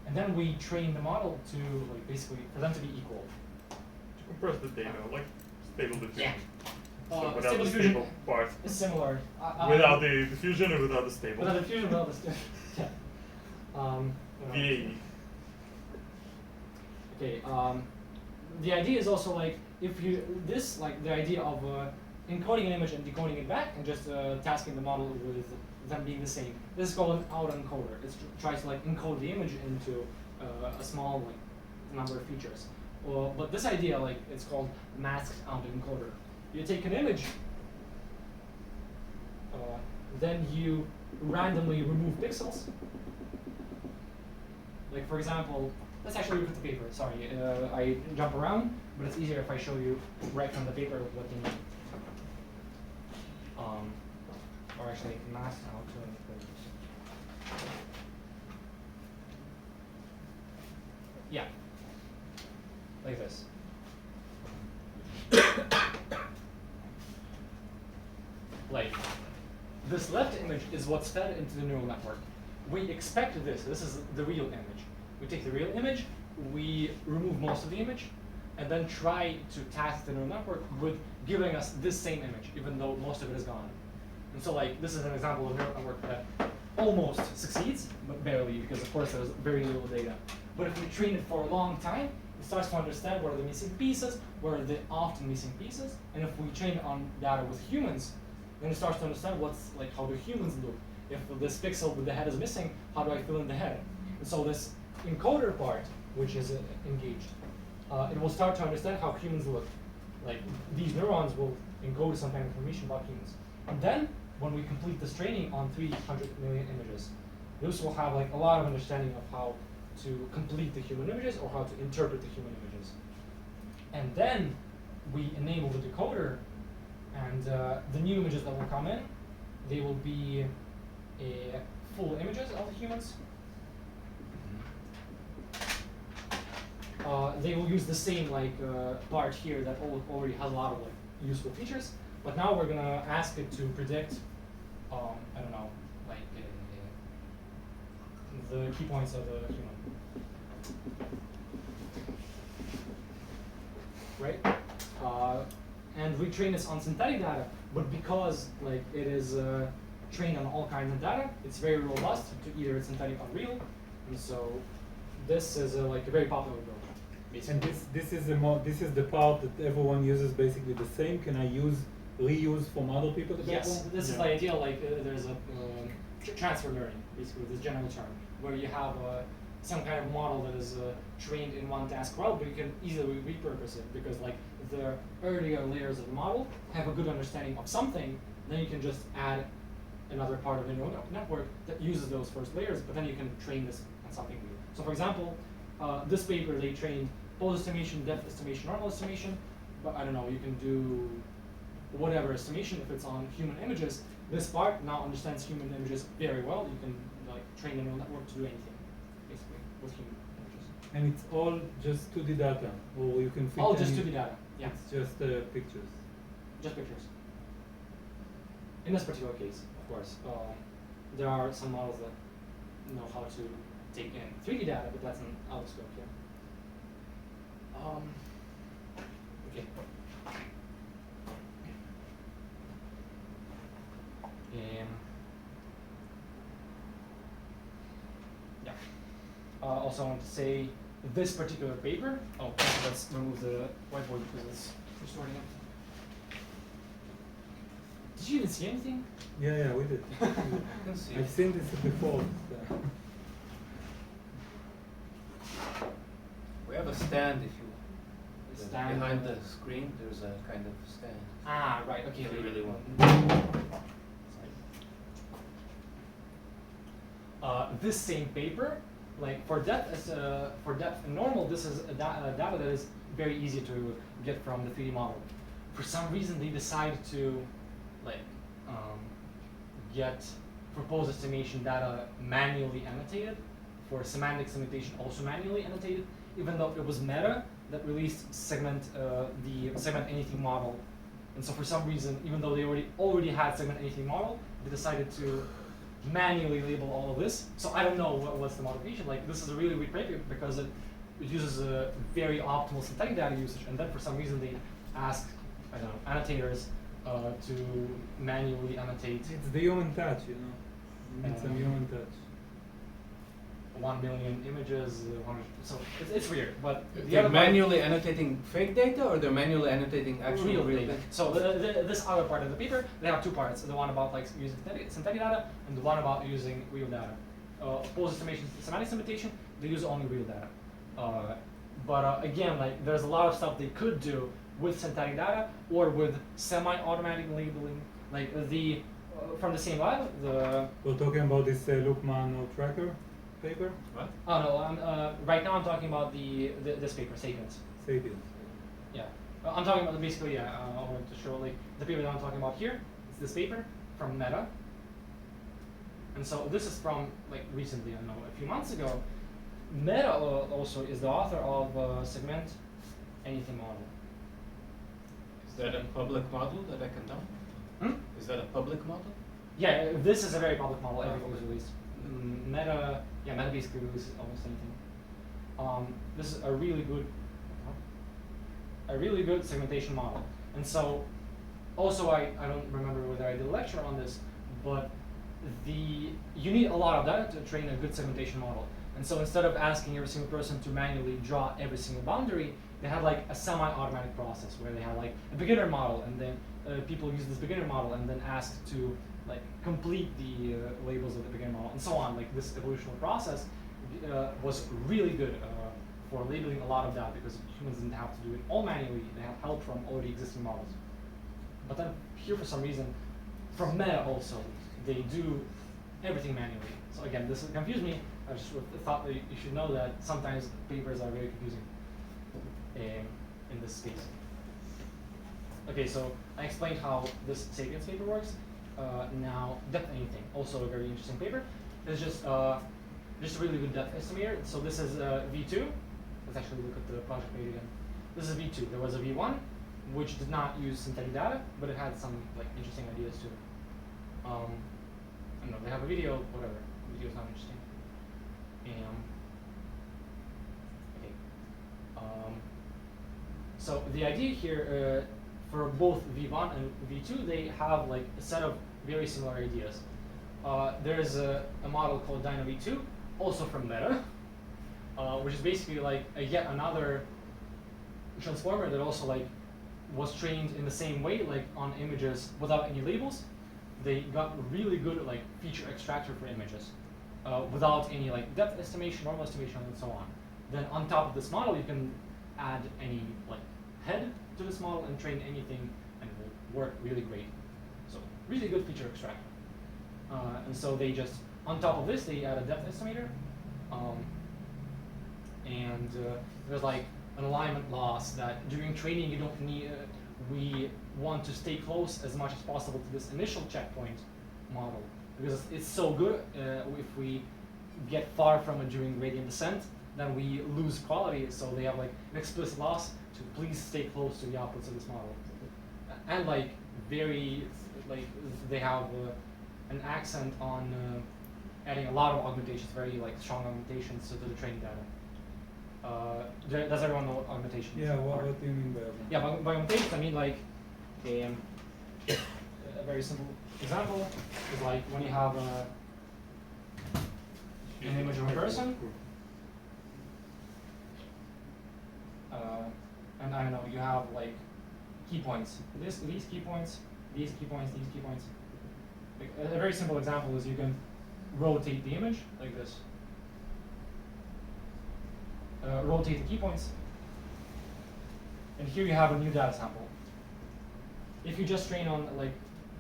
Speaker 1: And then we train the model to like basically for them to be equal.
Speaker 3: To compress the data, like stable diffusion.
Speaker 1: Yeah.
Speaker 3: So without
Speaker 1: Stable
Speaker 3: the
Speaker 1: diffusion
Speaker 3: stable part.
Speaker 1: is similar.
Speaker 3: Without the diffusion or without the stable?
Speaker 1: Without the diffusion, without the stable. Yeah. You know.
Speaker 3: VAE.
Speaker 1: Okay. The idea is also like if you this like the idea of encoding an image and decoding it back and just tasking the model with them being the same. This is called an autoencoder. It tries to like encode the image into a small like number of features. But this idea, like it's called masked autoencoder. You take an image, then you randomly remove pixels. Like for example, let's actually look at the paper. Sorry, I jump around, but it's easier if I show you right from the paper what you need. Or actually masked autoencoder. Yeah, like this. Like, this left image is what's fed into the neural network. We expect this. This is the real image. We take the real image, we remove most of the image, and then try to task the neural network with giving us this same image, even though most of it is gone. And so, like, this is an example of a neural network that almost succeeds, but barely, because of course there's very little data. But if we train it for a long time, it starts to understand what are the missing pieces, what are the often missing pieces, and if we train on data with humans, then it starts to understand what's like how do humans look. If this pixel with the head is missing, how do I fill in the head? And so this encoder part, which is engaged, it will start to understand how humans look. Like these neurons will encode some kind of information about humans. And then when we complete this training on 300 million images, this will have like a lot of understanding of how to complete the human images or how to interpret the human images. And then we enable the decoder, and the new images that will come in, they will be full images of the humans. They will use the same like part here that already has a lot of like useful features, but now we're gonna ask it to predict, I don't know, like the key points of the human. Right? And we train this on synthetic data, but because like it is trained on all kinds of data, it's very robust to either it's synthetic or real, and so this is like a very popular approach.
Speaker 4: And this is the part that everyone uses basically the same. Can I reuse from other people?
Speaker 1: Yes, this is the idea. Like there's a transfer learning, basically this general term, where you have some kind of model that is trained in one task route, but you can easily repurpose it because like the earlier layers of the model have a good understanding of something. Then you can just add another part of the neural network that uses those first layers, but then you can train this on something new. So for example, this paper they trained pose estimation, depth estimation, normal estimation, but I don't know, you can do whatever estimation if it's on human images. This part now understands human images very well. You can like train the neural network to do anything, basically, with human images.
Speaker 4: And it's all just 2D data, or you can fit
Speaker 1: all just
Speaker 4: any-
Speaker 1: 2D data, yeah.
Speaker 4: It's just pictures.
Speaker 1: Just pictures. In this particular case, of course, there are some models that know how to take in 3D data, but that's an out of scope here. Okay. Yeah. Also, I want to say this particular paper. Oh, let's remove the whiteboard because it's distorting it. Did you even see anything?
Speaker 4: Yeah, we did. I've seen this before.
Speaker 2: We have a stand if you
Speaker 1: Stand
Speaker 2: behind the screen. There's a kind of stand.
Speaker 1: Ah, right. Okay.
Speaker 2: If you really want.
Speaker 1: This same paper, like for depth and normal, this is a data that is very easy to get from the 3D model. For some reason, they decide to like get for pose estimation data manually annotated, for semantic segmentation also manually annotated, even though it was Meta that released the segment anything model. And so for some reason, even though they already had segment anything model, they decided to manually label all of this. So I don't know what's the motivation. Like, this is a really weird paper because it uses a very optimal synthetic data usage, and then for some reason they ask, I don't know, annotators to manually annotate.
Speaker 4: It's the human touch, you know. You need some human touch.
Speaker 1: 1 million images, so it's weird. But the
Speaker 2: They're
Speaker 1: other part-
Speaker 2: manually annotating fake data, or they're manually annotating actual
Speaker 1: real
Speaker 2: data?
Speaker 1: data. So this other part of the paper, they have two parts: the one about like using synthetic data, and the one about using real data. Pose estimation, semantic segmentation, they use only real data. But again, like there's a lot of stuff they could do with synthetic data or with semi-automatic labeling, like the from the same lab.
Speaker 4: We're talking about this Lookman tracker paper.
Speaker 2: What?
Speaker 1: Oh no, right now I'm talking about this paper, Sapiens.
Speaker 4: Sapiens.
Speaker 1: Yeah, I'm talking about basically. I wanted to show like the paper that I'm talking about here. It's this paper from Meta, and so this is from like recently. I don't know, a few months ago. Meta also is the author of segment anything model.
Speaker 2: Is that a public model that I can download? Is that a public model?
Speaker 1: Yeah, this is a very public model. Everything was released. Meta basically releases almost anything. This is a really good segmentation model. And so, also I don't remember whether I did a lecture on this, but you need a lot of data to train a good segmentation model. And so instead of asking every single person to manually draw every single boundary, they had like a semi-automatic process where they had like a beginner model, and then people use this beginner model and then asked to like complete the labels of the beginner model and so on. Like this evolutionary process was really good for labeling a lot of data because humans didn't have to do it all manually. They had help from already existing models. But then here for some reason, from Meta also, they do everything manually. So again, this confused me. I just thought that you should know that sometimes papers are very confusing in this space. Okay, so I explained how this Sapiens paper works. Now, depth anything, also a very interesting paper. It's just a really good depth estimator. So this is V2. Let's actually look at the project page again. This is V2. There was a V1, which did not use synthetic data, but it had some like interesting ideas too. I don't know, they have a video, whatever. The video is not interesting. So the idea here, for both V1 and V2, they have like a set of very similar ideas. There's a model called DynaV2, also from Meta, which is basically like yet another transformer that also like was trained in the same way, like on images without any labels. They got really good like feature extractor for images. Without any like depth estimation, normal estimation, and so on. Then on top of this model, you can add any like head to this model and train anything, and it will work really great. So really good feature extractor. And so they just on top of this, they add a depth estimator, and there's like an alignment loss that during training you don't need. We want to stay close as much as possible to this initial checkpoint model. Because it's so good, if we get far from it during gradient descent, then we lose quality. So they have like an explicit loss to please stay close to the outputs of this model. And like they have an accent on adding a lot of augmentations, very like strong augmentations to the training data. Does everyone know what augmentation is?
Speaker 4: Yeah, what do you mean by augmentation?
Speaker 1: Yeah, by augmentations I mean like a very simple example is like when you have an image of a person, and I don't know, you have like key points. These key points, these key points, these key points. Like, a very simple example is you can rotate the image like this. Rotate the key points, and here you have a new data sample. If you just train on like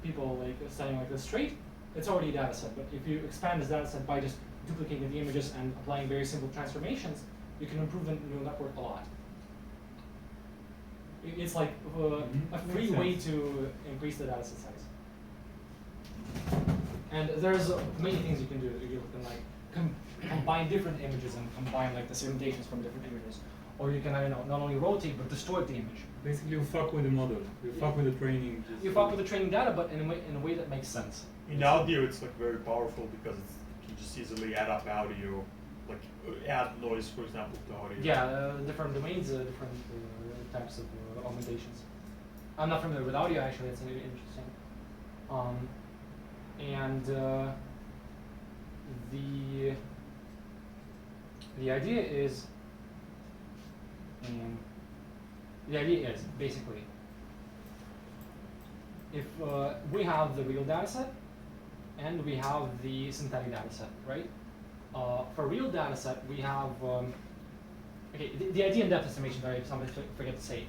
Speaker 1: people like standing like this straight, it's already a data set. But if you expand this data set by just duplicating the images and applying very simple transformations, you can improve the neural network a lot. It's like a free way to increase the data set size. And there's many things you can do. You can like combine different images and combine like the segmentations from different images. Or you can not only rotate but distort the image.
Speaker 4: Basically, you fuck with the model. You fuck with the training.
Speaker 1: You fuck with the training data, but in a way that makes sense.
Speaker 3: In audio, it's like very powerful because you can just easily add up audio, like add noise, for example, to audio.
Speaker 1: Yeah, different domains, different types of augmentations. I'm not familiar with audio actually. It's really interesting. And the idea is. The idea is basically if we have the real data set and we have the synthetic data set, right? For real data set, we have okay. The idea in depth estimation that I sometimes forget to say.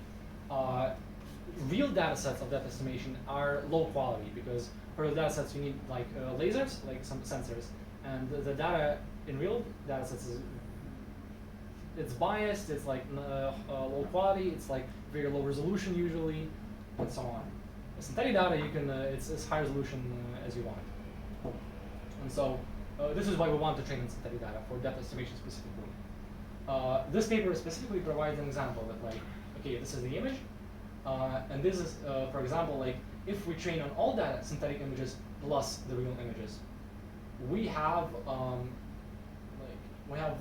Speaker 1: Real data sets of depth estimation are low quality because for real data sets you need like lasers, like some sensors, and the data in real data sets is it's biased, it's like low quality, it's like very low resolution usually, and so on. The synthetic data, you can it's as high resolution as you want. And so this is why we want to train in synthetic data for depth estimation specifically. This paper specifically provides an example that like, okay, this is the image, and this is, for example, like if we train on all data synthetic images plus the real images, we have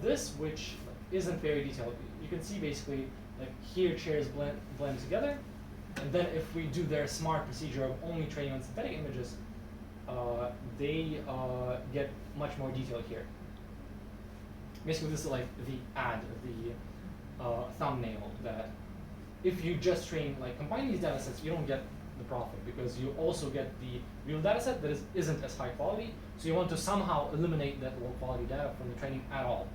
Speaker 1: this which isn't very detailed. You can see basically like here chairs blend together, and then if we do their smart procedure of only training on synthetic images, they get much more detail here. Basically, this is like the ad, the thumbnail that if you just train, like combine these data sets, you don't get the profit because you also get the real data set that isn't as high quality. So you want to somehow eliminate that low quality data from the training at all.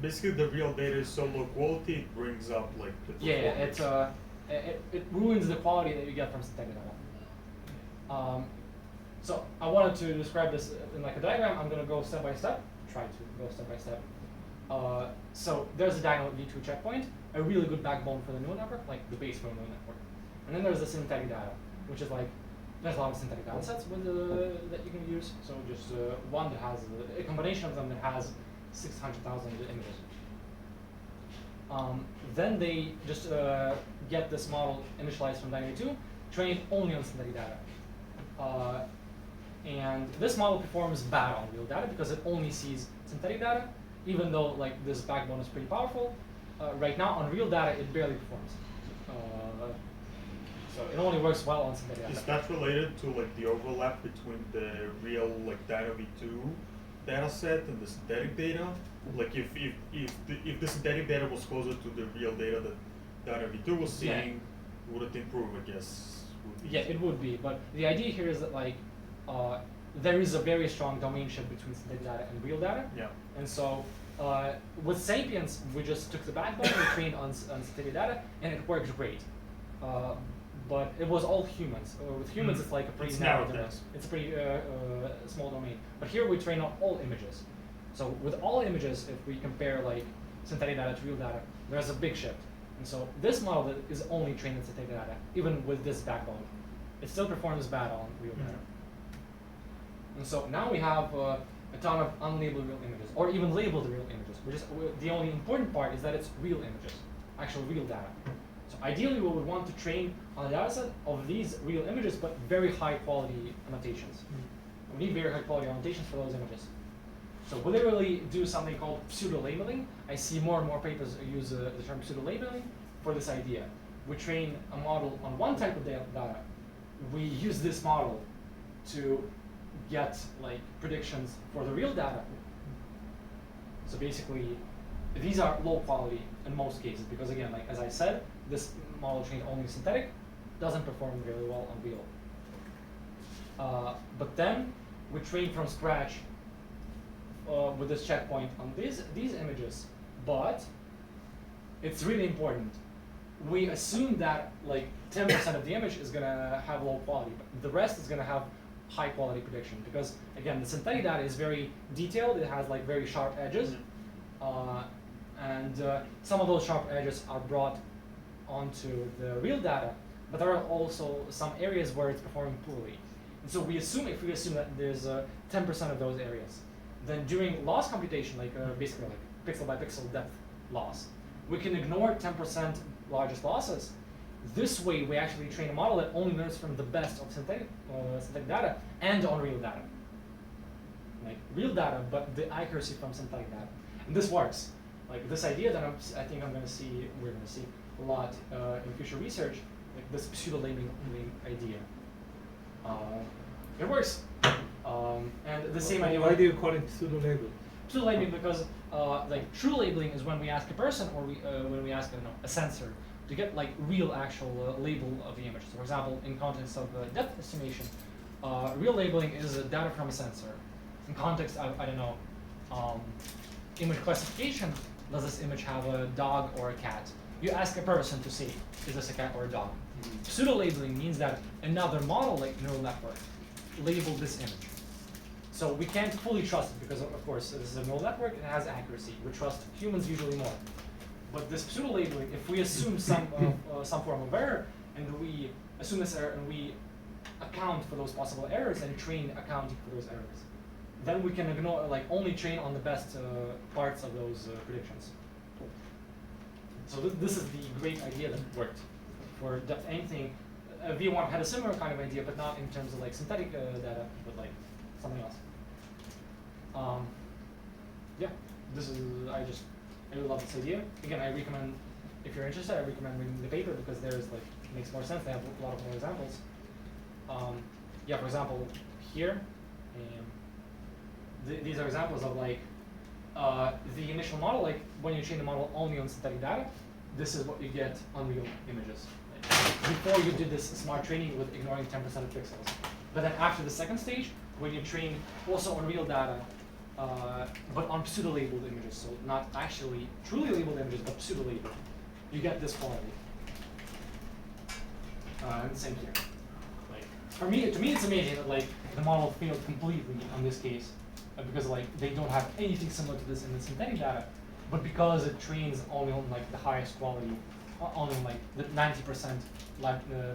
Speaker 3: Basically, the real data is so low quality, it brings up like the performance.
Speaker 1: It ruins the quality that you get from synthetic data. So I wanted to describe this in like a diagram. I'm going to go step by step. Try to go step by step. So there's a diagonal V2 checkpoint, a really good backbone for the neural network, like the base for the neural network. And then there's the synthetic data, which is like there's a lot of synthetic data sets with that you can use. So just one that has a combination of them that has 600,000 images. Then they just get this model initialized from Dynamo2, trained only on synthetic data. And this model performs bad on real data because it only sees synthetic data, even though like this backbone is pretty powerful. Right now on real data, it barely performs. So it only works well on synthetic data.
Speaker 3: Is that related to like the overlap between the real like Dynamo2 data set and the synthetic data? Like if the synthetic data was closer to the real data that Dynamo2 was seeing, would it improve? I guess.
Speaker 1: Yeah, it would be. But the idea here is that like there is a very strong domain shift between synthetic data and real data.
Speaker 3: Yeah.
Speaker 1: And so with Sapiens, we just took the backbone, we trained on synthetic data, and it worked great. But it was all humans. With humans, it's like a pretty narrow domain. It's a pretty small domain. But here we train on all images. So with all images, if we compare like synthetic data to real data, there's a big shift. And so this model is only trained in synthetic data, even with this backbone. It still performs bad on real data. And so now we have a ton of unlabeled real images, or even labeled real images. The only important part is that it's real images, actual real data. So ideally, we would want to train on a data set of these real images, but very high quality annotations. We need very high quality annotations for those images. So we literally do something called pseudo-labeling. I see more and more papers use the term pseudo-labeling for this idea. We train a model on one type of data. We use this model to get like predictions for the real data. So basically, these are low quality in most cases because again, like as I said, this model trained only synthetic doesn't perform very well on real. But then we train from scratch with this checkpoint on these images, but it's really important. We assume that like 10% of the image is gonna have low quality, but the rest is gonna have high quality prediction because again, the synthetic data is very detailed. It has like very sharp edges, and some of those sharp edges are brought onto the real data, but there are also some areas where it's performing poorly. And so if we assume that there's 10% of those areas, then during loss computation, like basically like pixel by pixel depth loss, we can ignore 10% largest losses. This way, we actually train a model that only learns from the best of synthetic data and on real data. Like real data, but the accuracy from synthetic data. And this works. Like this idea that I think we're going to see a lot in future research, like this pseudo-labeling idea. It works. And the same idea.
Speaker 4: Why do you call it pseudo-label?
Speaker 1: Pseudo-labeling because like true labeling is when we ask a person or when we ask a sensor to get like real actual label of the image. So for example, in context of depth estimation, real labeling is data from a sensor. In context of, I don't know, image classification, does this image have a dog or a cat? You ask a person to say, is this a cat or a dog? Pseudo-labeling means that another model, like neural network, labeled this image. So we can't fully trust it because, of course, this is a neural network, it has accuracy. We trust humans usually more. But this pseudo-labeling, if we assume some form of error, and we assume this error, and we account for those possible errors and train accounting for those errors, then we can ignore, like, only train on the best parts of those predictions. So this is the great idea that worked for depth anything. V1 had a similar kind of idea, but not in terms of like synthetic data, but like something else. Yeah, this is I really love this idea. Again, I recommend, if you're interested, I recommend reading the paper because there's like it makes more sense. They have a lot of more examples. Yeah, for example, here, these are examples of like the initial model. Like when you train the model only on synthetic data, this is what you get on real images. Before you did this smart training with ignoring 10% of pixels. But then after the second stage, when you train also on real data, but on pseudo-labeled images, so not actually truly labeled images, but pseudo-labeled, you get this quality. And the same here. Like, to me, it's amazing that like the model failed completely on this case, because like they don't have anything similar to this in the synthetic data, but because it trains only on like the highest quality, only on like the 90%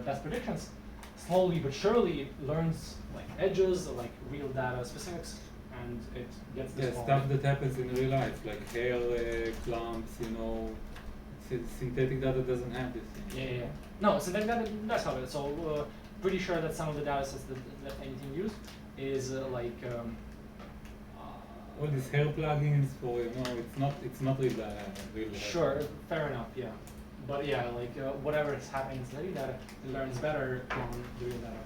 Speaker 1: best predictions, slowly but surely it learns like edges, like real data specifics, and it gets this quality.
Speaker 4: Stuff that happens in real life, like hair clumps, synthetic data doesn't have this thing.
Speaker 1: Yeah. No, synthetic data does have it. So pretty sure that some of the data sets that anything used is
Speaker 4: all these hair plugins for it's not real data.
Speaker 1: Sure, fair enough. Yeah. But yeah, like whatever is happening in synthetic data, it learns better from the real data.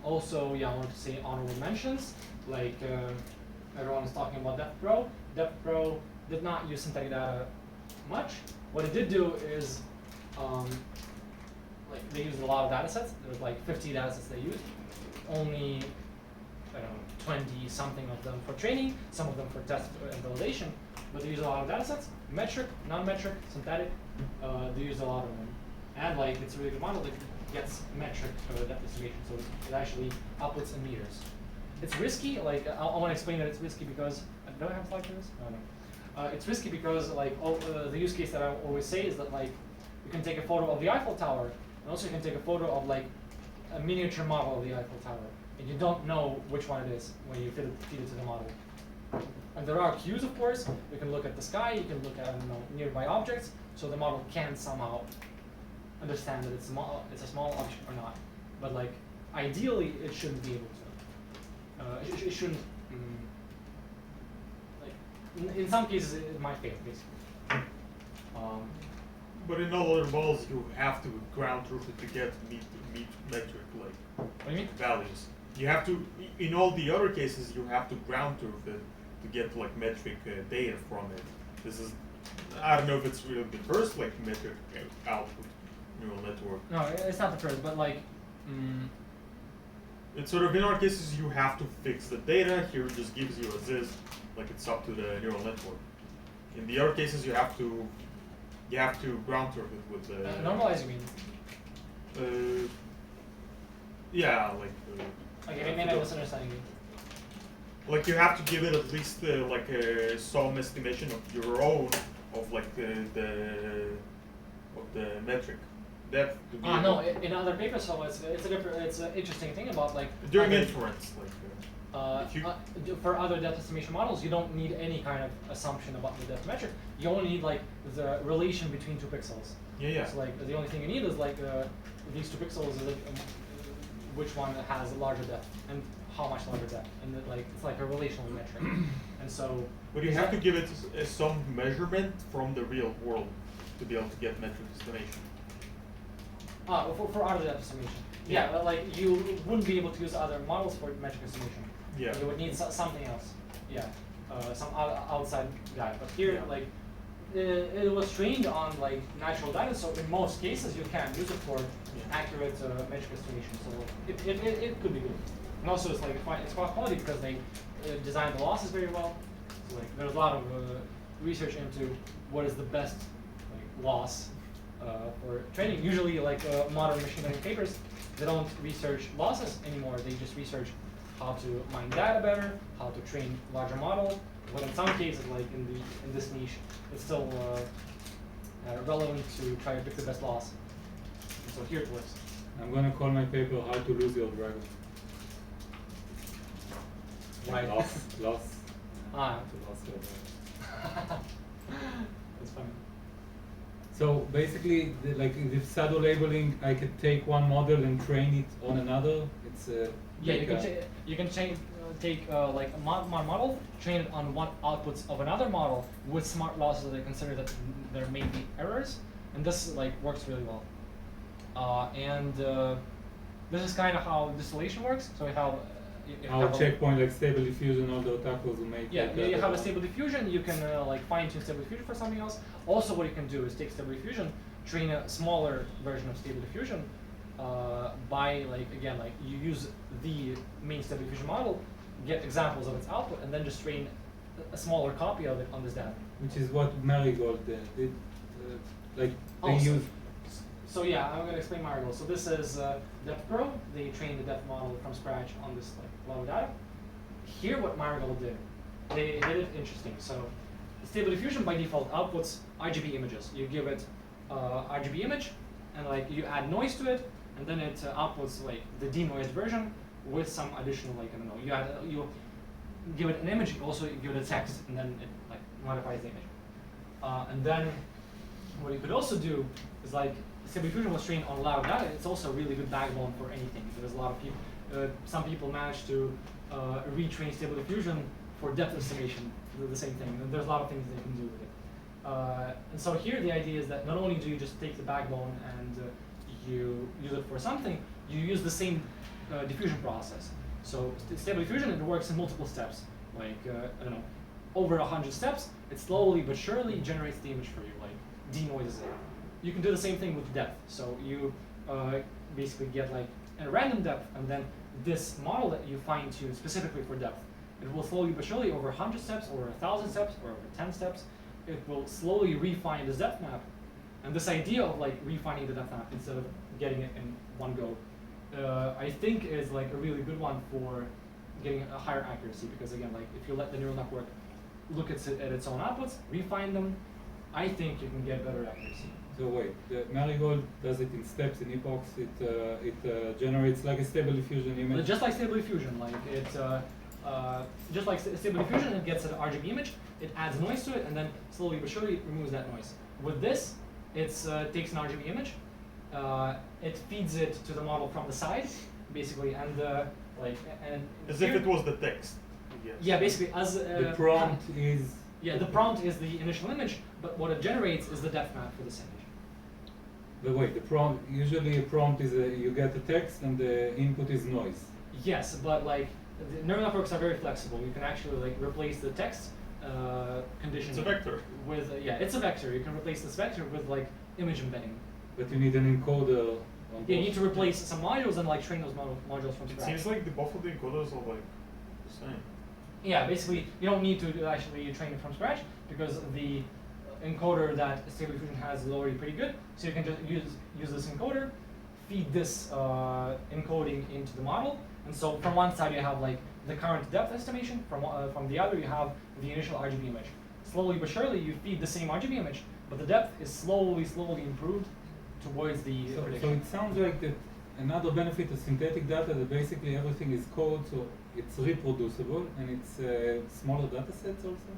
Speaker 1: Also, yeah, I wanted to say honorable mentions. Like everyone was talking about DepthPro. DepthPro did not use synthetic data much. What it did do is, like they used a lot of data sets. There was like 50 data sets they used. Only, I don't know, 20 something of them for training, some of them for test and validation. But they use a lot of data sets, metric, non-metric, synthetic. They use a lot of them, and like it's a really good model that gets metric depth estimation, so it actually outputs in meters. It's risky. Like I want to explain that it's risky because do I have a slide for this? No. It's risky because like the use case that I always say is that like you can take a photo of the Eiffel Tower, and also you can take a photo of like a miniature model of the Eiffel Tower, and you don't know which one it is when you feed it to the model. And there are cues, of course. You can look at the sky, you can look at nearby objects, so the model can somehow understand that it's a small object or not. But like ideally, it shouldn't be able to. It shouldn't. Like in some cases, it might fail, basically.
Speaker 3: But in all other models, you have to ground truth it to get meet metric like
Speaker 1: What do you mean?
Speaker 3: values. You have to in all the other cases you have to ground truth it to get like metric data from it. This is I don't know if it's really the first like metric output neural network.
Speaker 1: No, it's not the first, but like.
Speaker 3: It's sort of in our cases you have to fix the data. Here it just gives you as is, like it's up to the neural network. In the other cases you have to ground truth it with the
Speaker 1: Normalize, you mean?
Speaker 3: Yeah, like.
Speaker 1: Okay, maybe I misunderstanding you.
Speaker 3: Like you have to give it at least like some estimation of your own of like the metric depth to be
Speaker 1: No,
Speaker 3: able-
Speaker 1: in other papers, so it's an interesting thing about like
Speaker 3: during
Speaker 1: other-
Speaker 3: inference, like if you-
Speaker 1: for other depth estimation models, you don't need any kind of assumption about the depth metric. You only need like the relation between two pixels.
Speaker 3: yeah.
Speaker 1: So like the only thing you need is like these two pixels, is like, which one has a larger depth and how much larger depth, and like it's like a relational metric. And so.
Speaker 3: But you have to give it some measurement from the real world to be able to get metric estimation.
Speaker 1: For other depth estimation. Yeah, but like you wouldn't be able to use other models for metric estimation.
Speaker 3: Yeah.
Speaker 1: You would need something else. Yeah, some outside guide. But here,
Speaker 3: Yeah.
Speaker 1: like, it was trained on like natural data, so in most cases you can use it for accurate metric estimation. So it could be good. And also it's like it's quality because they designed the losses very well. So like there's a lot of research into what is the best like loss for training. Usually like modern machine learning papers, they don't research losses anymore. They just research how to mine data better, how to train larger model. But in some cases, like in this niche, it's still relevant to try to pick the best loss. And so here it works.
Speaker 4: I'm gonna call my paper "How to Lose Your Dragon."
Speaker 1: Why?
Speaker 4: Loss.
Speaker 1: Ah.
Speaker 4: How to lose your dragon.
Speaker 1: That's funny.
Speaker 4: So basically, like with pseudo labeling, I could take one model and train it on another. It's
Speaker 1: Yeah,
Speaker 4: like
Speaker 1: you can take like one model, train it on one outputs of another model with smart losses that they consider that there may be errors, and this like works really well. This is kind of how distillation works. So we have
Speaker 4: our checkpoint, like stable diffusion, all the attackers will make.
Speaker 1: yeah,
Speaker 4: like
Speaker 1: you
Speaker 4: that
Speaker 1: have a
Speaker 4: one.
Speaker 1: stable diffusion. You can like fine tune stable diffusion for something else. Also, what you can do is take stable diffusion, train a smaller version of stable diffusion by like again like you use the main stable diffusion model, get examples of its output, and then just train a smaller copy of it on this data.
Speaker 4: Which is what Marigold did. Like they
Speaker 1: Also,
Speaker 4: use.
Speaker 1: So yeah, I'm gonna explain Marigold. So this is Depth Pro. They trained the depth model from scratch on this like lot of data. Here, what Marigold did, they did it interesting. So stable diffusion by default outputs RGB images. You give it RGB image, and like you add noise to it, and then it outputs like the denoised version with some additional like I don't know. You give it an image, you also give it a text, and then it like modifies the image. And then what you could also do is like stable diffusion was trained on a lot of data. It's also a really good backbone for anything. There's a lot of people. Some people manage to retrain stable diffusion for depth estimation. Do the same thing. And there's a lot of things they can do with it. And so here the idea is that not only do you just take the backbone and you use it for something, you use the same diffusion process. So stable diffusion, it works in multiple steps. Like I don't know, over 100 steps. It slowly but surely generates the image for you, like denoises it. You can do the same thing with depth. So you basically get like a random depth, and then this model that you fine tune specifically for depth, it will slowly but surely over 100 steps, or 1,000 steps, or over 10 steps, it will slowly refine this depth map. And this idea of like refining the depth map instead of getting it in one go, I think is like a really good one for getting a higher accuracy. Because again, like if you let the neural network look at its own outputs, refine them, I think you can get better accuracy.
Speaker 4: So wait, the Marigold does it in steps, in epochs. It generates like a stable diffusion image.
Speaker 1: But just like stable diffusion, like it, just like stable diffusion, it gets an RGB image, it adds noise to it, and then slowly but surely it removes that noise. With this, it takes an RGB image, it feeds it to the model from the side, basically, and like and
Speaker 3: As if it was the text. Yes.
Speaker 1: yeah, basically as
Speaker 4: The prompt is.
Speaker 1: yeah, the prompt is the initial image, but what it generates is the depth map for this image.
Speaker 4: But wait, the prompt, usually a prompt is you get the text and the input is noise.
Speaker 1: Yes, but like the neural networks are very flexible. You can actually like replace the text condition.
Speaker 3: It's a vector.
Speaker 1: With yeah, it's a vector. You can replace this vector with like image embedding.
Speaker 4: But you need an encoder on
Speaker 1: Yeah, you
Speaker 4: both.
Speaker 1: need to replace some modules and like train those modules from
Speaker 3: It
Speaker 1: scratch.
Speaker 3: seems like both of the encoders are like the same.
Speaker 1: Yeah, basically you don't need to actually train it from scratch because the encoder that Stable Diffusion has is already pretty good. So you can just use this encoder, feed this encoding into the model, and so from one side you have like the current depth estimation, from the other you have the initial RGB image. Slowly but surely you feed the same RGB image, but the depth is slowly improved towards the
Speaker 4: So
Speaker 1: prediction.
Speaker 4: it sounds like that another benefit of synthetic data that basically everything is code, so it's reproducible and it's smaller data sets also,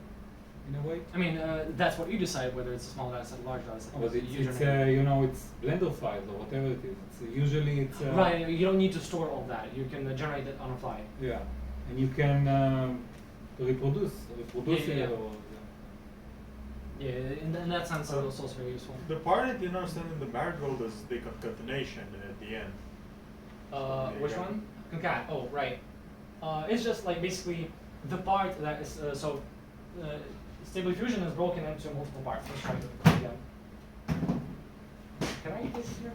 Speaker 4: in a way.
Speaker 1: I mean, that's what you decide whether it's a small data set, a large data set.
Speaker 4: But
Speaker 1: the
Speaker 4: it's
Speaker 1: username.
Speaker 4: you know, it's Blender files or whatever it is. It's usually it's
Speaker 1: Right, you don't need to store all that. You can generate it on the fly.
Speaker 4: Yeah, and you can reproduce
Speaker 1: Yeah.
Speaker 4: it or
Speaker 1: Yeah, in that sense, it's also very useful.
Speaker 3: The part I didn't understand in the marigold is the concatenation at the end.
Speaker 1: Which one? Concat. Oh, right. It's just like basically the part that is Stable Diffusion is broken into multiple parts. Let's try to do it again. Can I eat this here?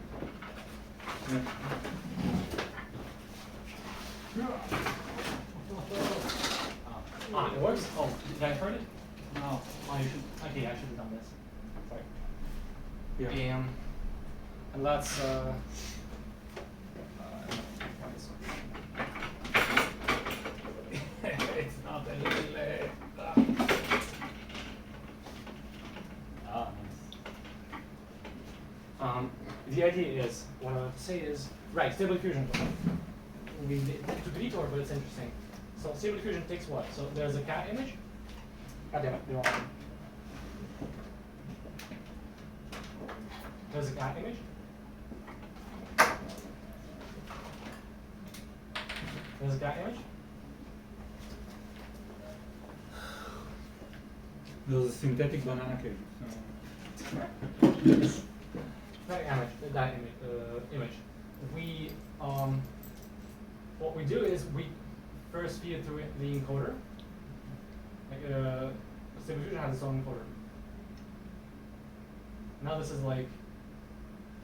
Speaker 1: It works? Oh, did I hurt it? No. Oh, you should. Okay, I should have done this. Sorry.
Speaker 4: yeah.
Speaker 1: And that's
Speaker 4: It's not a little.
Speaker 1: the idea is, what I want to say is, right, Stable Diffusion. We took a detour, but it's interesting. So Stable Diffusion takes what? So there's a cat image. God damn it, we don't want it. There's a cat image. There's a cat image.
Speaker 4: There's a synthetic banana cake.
Speaker 1: That image. We what we do is we first feed it through the encoder. Like Stable Diffusion has its own encoder. Now this is like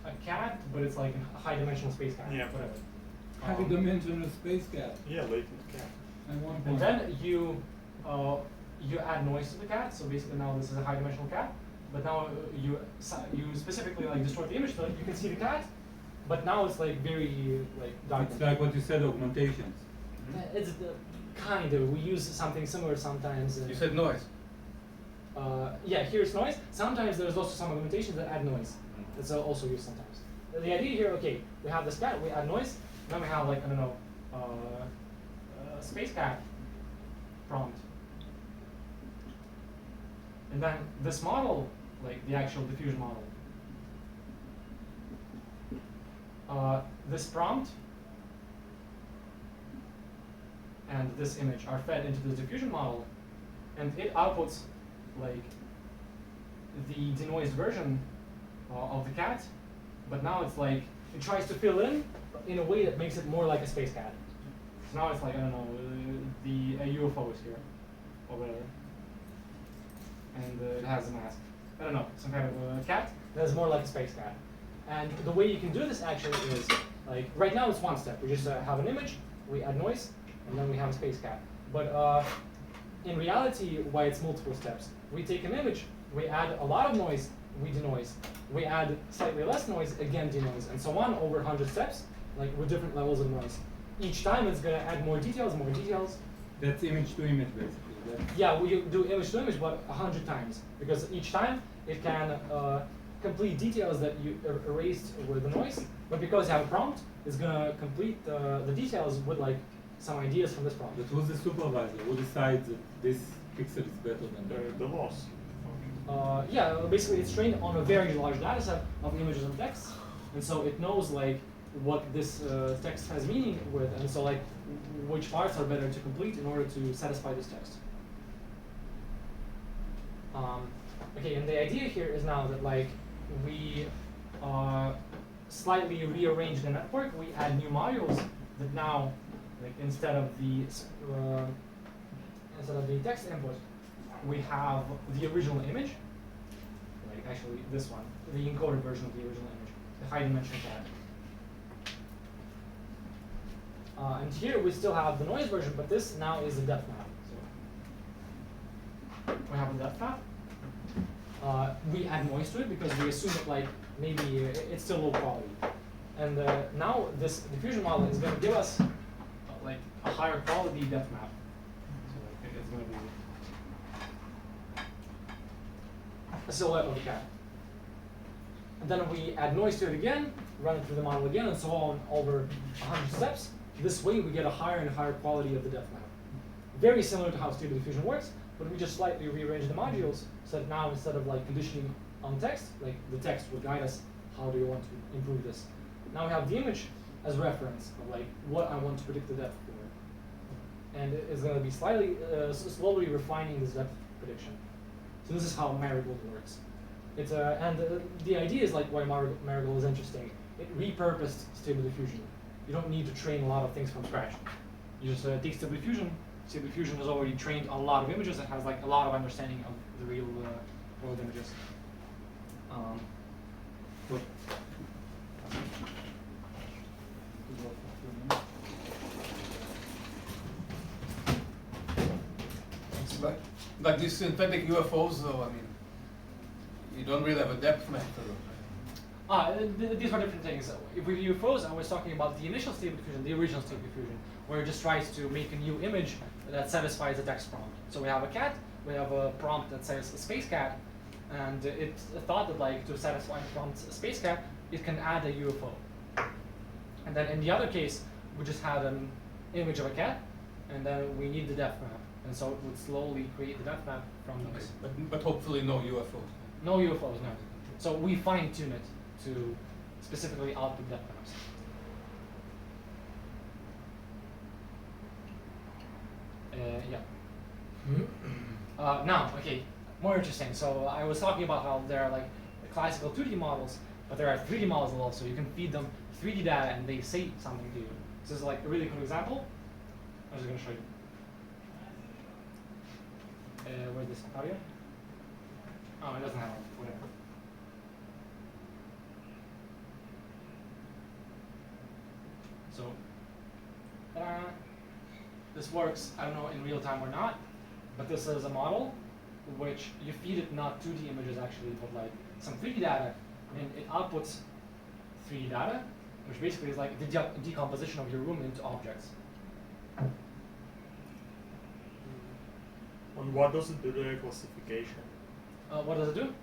Speaker 1: a cat, but it's like a high dimensional space cat.
Speaker 3: Yeah.
Speaker 1: Whatever.
Speaker 4: High dimensional space cat.
Speaker 3: Yeah, latent cat.
Speaker 4: I want
Speaker 1: And
Speaker 4: one.
Speaker 1: then you add noise to the cat. So basically now this is a high dimensional cat. But now you specifically like distort the image so that you can see the cat. But now it's like very like dark.
Speaker 4: It's like what you said, augmentations.
Speaker 1: It's kind of. We use something similar sometimes.
Speaker 2: You said noise.
Speaker 1: Yeah, here's noise. Sometimes there's also some augmentations that add noise. That's also used sometimes. The idea here, okay, we have this cat, we add noise, then we have like, I don't know, space cat prompt. And then this model, like the actual diffusion model, this prompt and this image are fed into the diffusion model, and it outputs like the denoised version of the cat, but now it's like it tries to fill in a way that makes it more like a space cat. So now it's like, I don't know, a UFO is here or whatever, and it has a mask. I don't know, some kind of a cat that is more like a space cat. And the way you can do this actually is like right now it's one step. We just have an image, we add noise, and then we have a space cat. But in reality, why it's multiple steps? We take an image, we add a lot of noise, we denoise. We add slightly less noise, again denoise, and so on over 100 steps, like with different levels of noise. Each time it's going to add more details, more details.
Speaker 4: That's image to image, basically.
Speaker 1: Yeah, we do image to image, but 100 times, because each time it can complete details that you erased with the noise, but because you have a prompt, it's going to complete the details with like some ideas from this prompt.
Speaker 4: But who's the supervisor? Who decides that this pixel is better than that?
Speaker 3: The loss.
Speaker 1: Yeah, basically it's trained on a very large data set of images and text, and so it knows like what this text has meaning with, and so like which parts are better to complete in order to satisfy this text. Okay, and the idea here is now that like we slightly rearrange the network. We add new modules that now, like instead of the text input, we have the original image, like actually this one, the encoded version of the original image, the high dimensional cat. And here we still have the noise version, but this now is a depth map. So we have a depth map. We add noise to it because we assume that like maybe it's still low quality. And now this diffusion model is going to give us like a higher quality depth map. So like it's going to be a silhouette of the cat. and then we add noise to it again, run it through the model again, and so on over 100 steps. This way we get a higher and higher quality of the depth map. Very similar to how Stable Diffusion works, but we just slightly rearrange the modules so that now instead of like conditioning on text, like the text will guide us how do you want to improve this. Now we have the image as reference of like what I want to predict the depth for. And it's going to be slightly, slowly refining this depth prediction. So this is how Marigold works. It's the idea is like why Marigold is interesting. It repurposed Stable Diffusion. You don't need to train a lot of things from scratch. You just take Stable Diffusion. Stable Diffusion has already trained a lot of images and has like a lot of understanding of the real world images.
Speaker 4: But
Speaker 2: It's like these synthetic UFOs, though. I mean, you don't really have a depth map for them.
Speaker 1: These are different things. If with UFOs, I was talking about the initial Stable Diffusion, the original Stable Diffusion, where it just tries to make a new image that satisfies a text prompt. So we have a cat, we have a prompt that says a space cat, and it thought that like to satisfy the prompt a space cat, it can add a UFO. And then in the other case, we just had an image of a cat, and then we need the depth map. And so it would slowly create the depth map from those.
Speaker 2: But hopefully no UFOs.
Speaker 1: No UFOs, no. So we fine tune it to specifically output depth maps. Yeah. Now, okay, more interesting. So I was talking about how there are like classical 2D models, but there are 3D models also. You can feed them 3D data and they say something to you. This is like a really cool example. I'm just going to show you. Where's this audio? Oh, it doesn't have it. Whatever. So, this works, I don't know in real time or not, but this is a model which you feed it not 2D images actually, but like some 3D data, and it outputs 3D data, which basically is like the decomposition of your room into objects.
Speaker 3: On what does it do the classification?
Speaker 1: What does it do?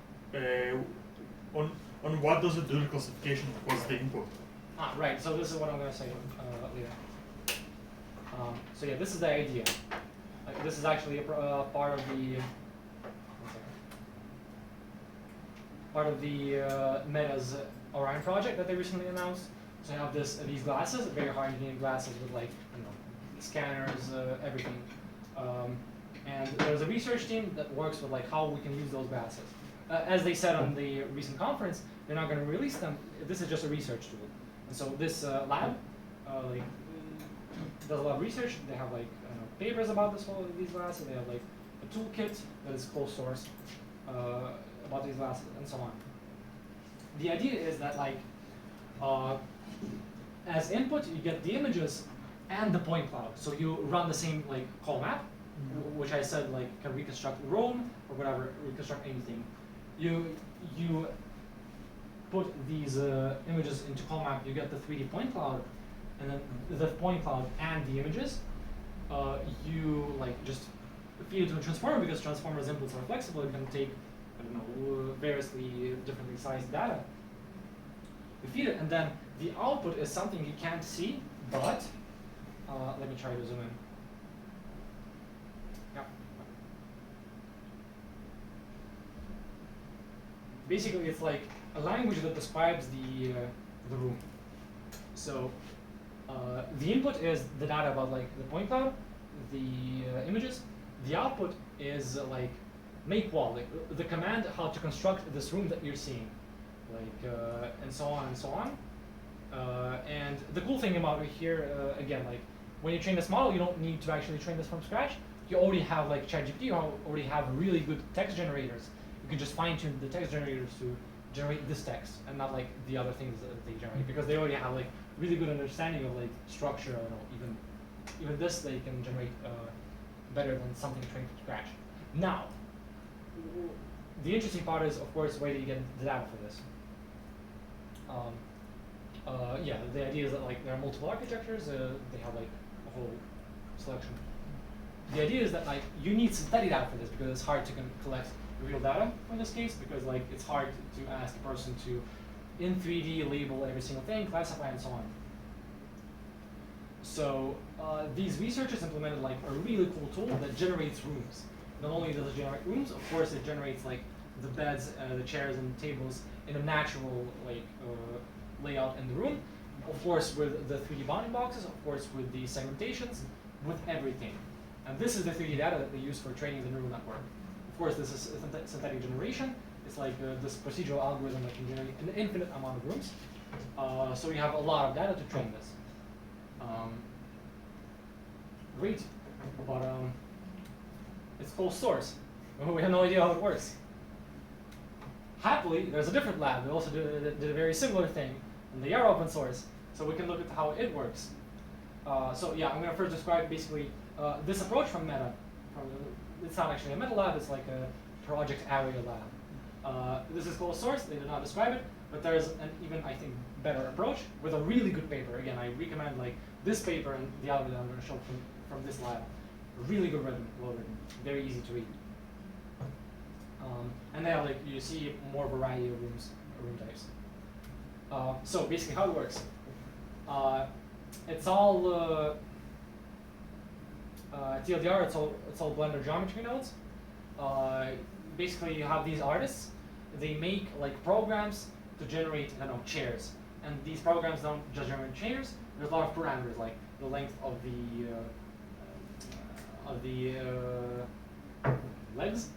Speaker 3: On what does it do the classification? What's the input?
Speaker 1: Right, so this is what I'm going to say later. So yeah, this is the idea. This is actually a part of the Meta's Orion project that they recently announced. So you have these glasses, very hard engineered glasses with like scanners, everything. And there's a research team that works with like how we can use those glasses. As they said on the recent conference, they're not going to release them. This is just a research tool. And so this lab like does a lot of research. They have like papers about these glasses. They have like a toolkit that is closed source about these glasses and so on. The idea is that like as input you get the images and the point cloud. So you run the same like call map, which I said like can reconstruct Rome or whatever, reconstruct anything. You put these images into call map, you get the 3D point cloud, and then the point cloud and the images, you like just feed it to a transformer because transformers inputs are flexible. You can take, I don't know, variously differently sized data. You feed it, and then the output is something you can't see, but let me try to zoom in. Yeah. Basically, it's like a language that describes the room. So the input is the data about like the point cloud, the images. The output is like make wall, like the command how to construct this room that you're seeing, like and so on and so on. And the cool thing about it here, again, like when you train this model, you don't need to actually train this from scratch. You already have like ChatGPT, you already have really good text generators. You can just fine tune the text generators to generate this text and not like the other things that they generate, because they already have like really good understanding of like structure. I don't know, even this they can generate better than something trained from scratch. Now, the interesting part is, of course, where do you get the data for this? Yeah, the idea is that like there are multiple architectures. They have like a whole selection. The idea is that like you need synthetic data for this because it's hard to collect real data in this case, because like it's hard to ask a person to in 3D label every single thing, classify, and so on. So these researchers implemented like a really cool tool that generates rooms. Not only does it generate rooms, of course it generates like the beds, the chairs, and tables in a natural like layout in the room. Of course with the 3D bounding boxes, of course with the segmentations, with everything. And this is the 3D data that they use for training the neural network. Of course this is synthetic generation. It's like this procedural algorithm that can generate an infinite amount of rooms. So we have a lot of data to train this. Great, but it's closed source. We have no idea how it works. Happily, there's a different lab that also did a very similar thing, and they are open source, so we can look at how it works. So yeah, I'm going to first describe basically this approach from Meta. It's not actually a Meta lab, it's like a project area lab. This is closed source, they did not describe it, but there's an even, I think, better approach with a really good paper. Again, I recommend like this paper and the other that I'm going to show from this lab. Really good written, well written, very easy to read. And they have like, you see more variety of room types. So basically how it works. It's all TLDR, it's all Blender geometry nodes. Basically you have these artists, they make like programs to generate, I don't know, chairs. And these programs don't just generate chairs, there's a lot of parameters like the length of the legs,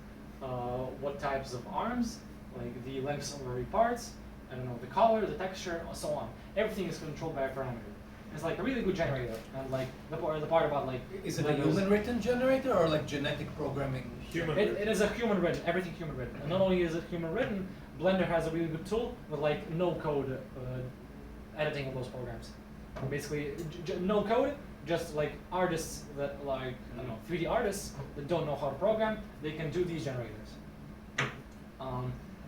Speaker 1: what types of arms, like the lengths of every parts, I don't know, the color, the texture, and so on. Everything is controlled by a parameter. It's like a really good generator, and like the part about like.
Speaker 2: Is it a human written generator or like genetic programming?
Speaker 1: It is a human written, everything human written. And not only is it human written, Blender has a really good tool with like no code editing of those programs. Basically, no code, just like artists that like, I don't know, 3D artists that don't know how to program, they can do these generators.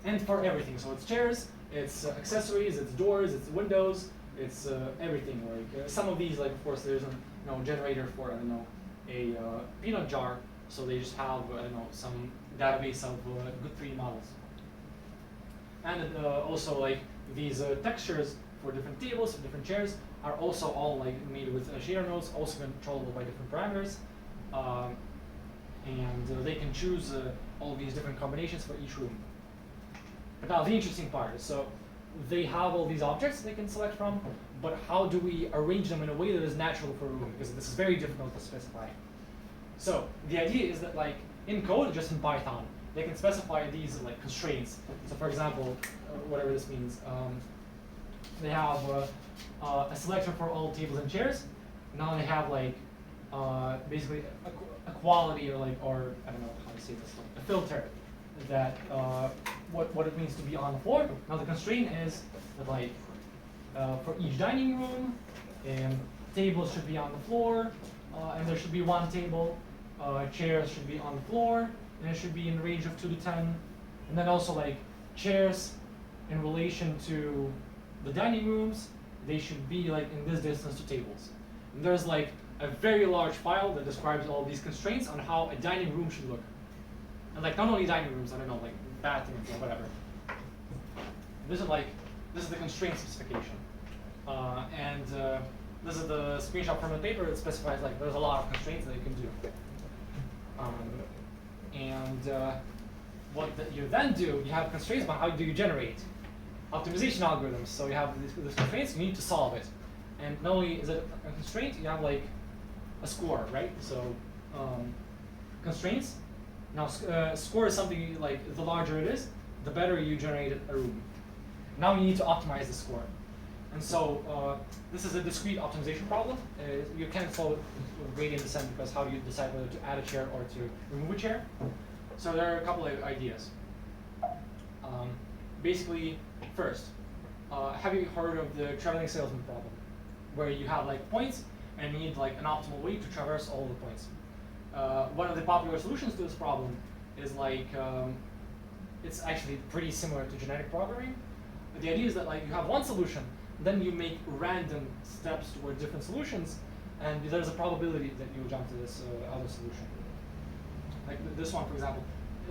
Speaker 1: And for everything, so it's chairs, it's accessories, it's doors, it's windows, it's everything. Like some of these, like of course, there's a generator for, I don't know, a peanut jar, so they just have I don't know, some database of good 3D models. And also like these textures for different tables, for different chairs, are also all like made with shader nodes, also controllable by different parameters, and they can choose all these different combinations for each room. But now the interesting part is, so they have all these objects they can select from, but how do we arrange them in a way that is natural for a room? Because this is very difficult to specify. So the idea is that like in code, just in Python, they can specify these like constraints. So for example, whatever this means, they have a selection for all tables and chairs. Now they have like basically a quality or like, or I don't know how to say this, like a filter that what it means to be on the floor. Now the constraint is that like for each dining room, tables should be on the floor, and there should be one table. Chairs should be on the floor, and it should be in the range of 2 to 10. And then also like chairs in relation to the dining rooms, they should be like in this distance to tables. And there's like a very large file that describes all these constraints on how a dining room should look. And like not only dining rooms, I don't know, like bathrooms or whatever. This is the constraint specification. This is the screenshot from the paper that specifies like there's a lot of constraints that you can do. What you then do, you have constraints about how do you generate optimization algorithms. So you have these constraints, you need to solve it. And not only is it a constraint, you have like a score, right? So constraints. Now score is something like the larger it is, the better you generate a room. Now you need to optimize the score. And so this is a discrete optimization problem. You can't solve it with gradient descent because how do you decide whether to add a chair or to remove a chair? So there are a couple of ideas. Basically, first, have you heard of the traveling salesman problem? Where you have like points and you need like an optimal way to traverse all the points. One of the popular solutions to this problem is like, it's actually pretty similar to genetic programming. But the idea is that like you have one solution, then you make random steps toward different solutions, and there's a probability that you'll jump to this other solution. Like this one, for example,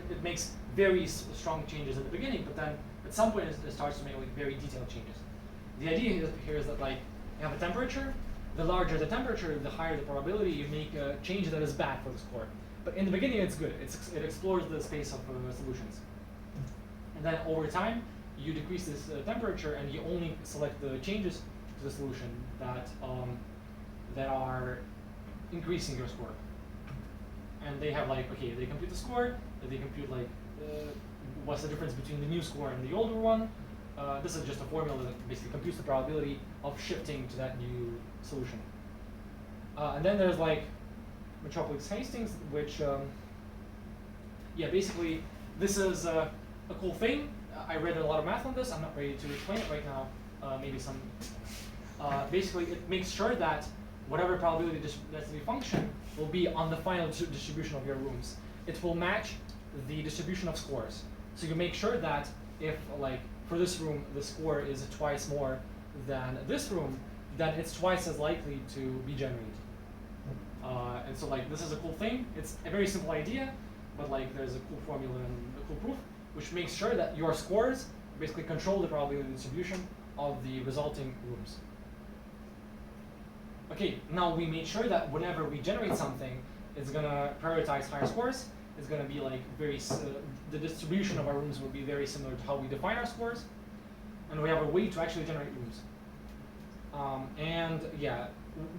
Speaker 1: it makes very strong changes at the beginning, but then at some point it starts to make like very detailed changes. The idea here is that like you have a temperature. The larger the temperature, the higher the probability you make a change that is bad for the score. But in the beginning, it's good. It explores the space of solutions. And then over time, you decrease this temperature, and you only select the changes to the solution that that are increasing your score. And they have like, okay, they compute the score. They compute like what's the difference between the new score and the older one. This is just a formula that basically computes the probability of shifting to that new solution. And then there's like Metropolis Hastings, which, yeah, basically this is a cool thing. I read a lot of math on this. I'm not ready to explain it right now. Maybe some. Basically, it makes sure that whatever probability density function will be on the final distribution of your rooms. It will match the distribution of scores. So you make sure that if, like, for this room, the score is twice more than this room, then it's twice as likely to be generated. And so, like, this is a cool thing. It's a very simple idea, but like, there's a cool formula and a cool proof, which makes sure that your scores basically control the probability distribution of the resulting rooms. Okay, now we made sure that whenever we generate something, it's gonna prioritize higher scores. It's gonna be like the distribution of our rooms will be very similar to how we define our scores, and we have a way to actually generate rooms. And yeah,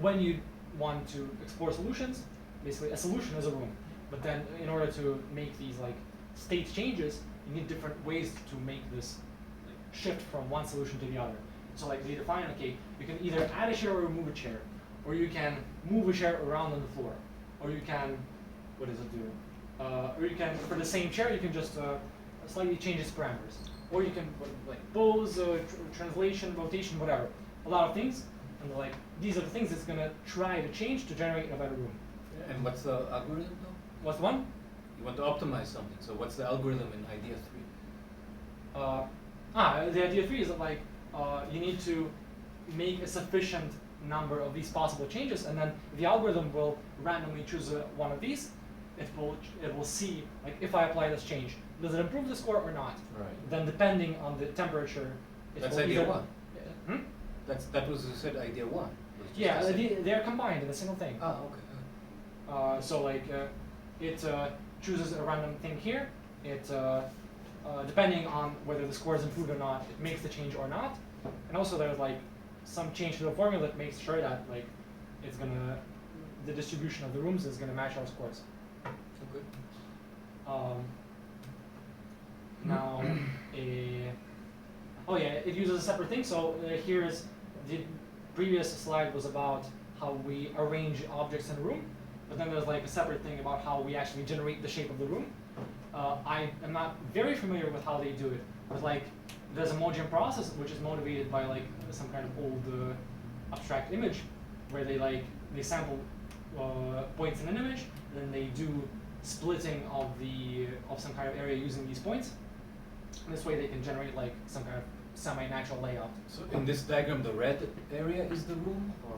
Speaker 1: when you want to explore solutions, basically a solution is a room. But then in order to make these like state changes, you need different ways to make this like, shift from one solution to the other. So like they define, okay, you can either add a chair or remove a chair, or you can move a chair around on the floor, or you can, what does it do? Or you can, for the same chair, you can just slightly change its parameters. Or you can like pose, translation, rotation, whatever. A lot of things, and like these are the things it's gonna try to change to generate a better room.
Speaker 2: And what's the algorithm though?
Speaker 1: What's the one?
Speaker 2: You want to optimize something, so what's the algorithm in idea 3?
Speaker 1: The idea 3 is that like you need to make a sufficient number of these possible changes, and then the algorithm will randomly choose one of these. It will see like if I apply this change, does it improve the score or not?
Speaker 2: Right.
Speaker 1: Then depending on the temperature, it
Speaker 2: That's
Speaker 1: will
Speaker 2: idea
Speaker 1: either,
Speaker 2: 1. That was, you said, idea 1.
Speaker 1: Yeah, they're combined in a single thing.
Speaker 2: Ah, okay.
Speaker 1: So like it chooses a random thing here. It depending on whether the score is improved or not, it makes the change or not. And also there's like some change to the formula that makes sure that like it's gonna the distribution of the rooms is gonna match our scores.
Speaker 2: Okay.
Speaker 1: Now, oh yeah, it uses a separate thing. So here's the previous slide was about how we arrange objects in a room, but then there's like a separate thing about how we actually generate the shape of the room. I am not very familiar with how they do it, but like there's a Mojian process which is motivated by like some kind of old abstract image, where they sample points in an image, and then they do splitting of some kind of area using these points. And this way they can generate like some kind of semi-natural layout.
Speaker 2: So in this diagram, the red area is the room, or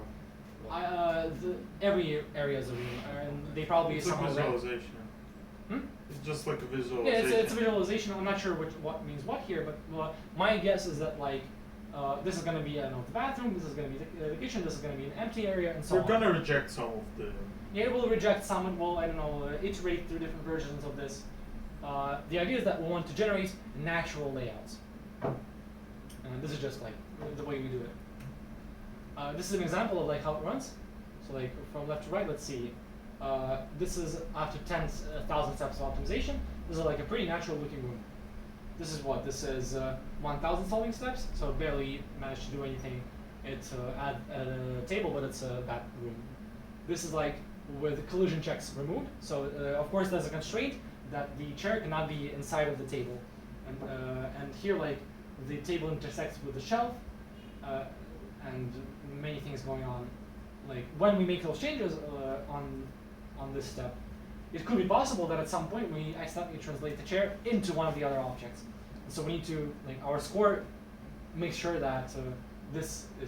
Speaker 2: what?
Speaker 1: Every area is a room, and they probably
Speaker 3: It's a
Speaker 1: somehow
Speaker 3: visualization.
Speaker 1: Hmm?
Speaker 3: It's just like a
Speaker 1: Yeah,
Speaker 3: visualization.
Speaker 1: it's a visualization. I'm not sure what means what here, but my guess is that like this is going to be the bathroom, this is going to be the kitchen, this is going to be an empty area, and so
Speaker 3: We're
Speaker 1: on.
Speaker 3: gonna reject some of the.
Speaker 1: Yeah, it will reject some, and will, I don't know, iterate through different versions of this. The idea is that we want to generate natural layouts. And this is just like the way we do it. This is an example of like how it runs. So like from left to right, let's see. This is after 10,000 steps of optimization. This is like a pretty natural looking room. This is what? This is 1,000 solving steps, so it barely managed to do anything. It's at a table, but it's a bad room. This is like with collision checks removed. So of course there's a constraint that the chair cannot be inside of the table. And here like the table intersects with the shelf and many things going on. Like when we make those changes on this step, it could be possible that at some point we accidentally translate the chair into one of the other objects. So we need to, like, our score makes sure that this is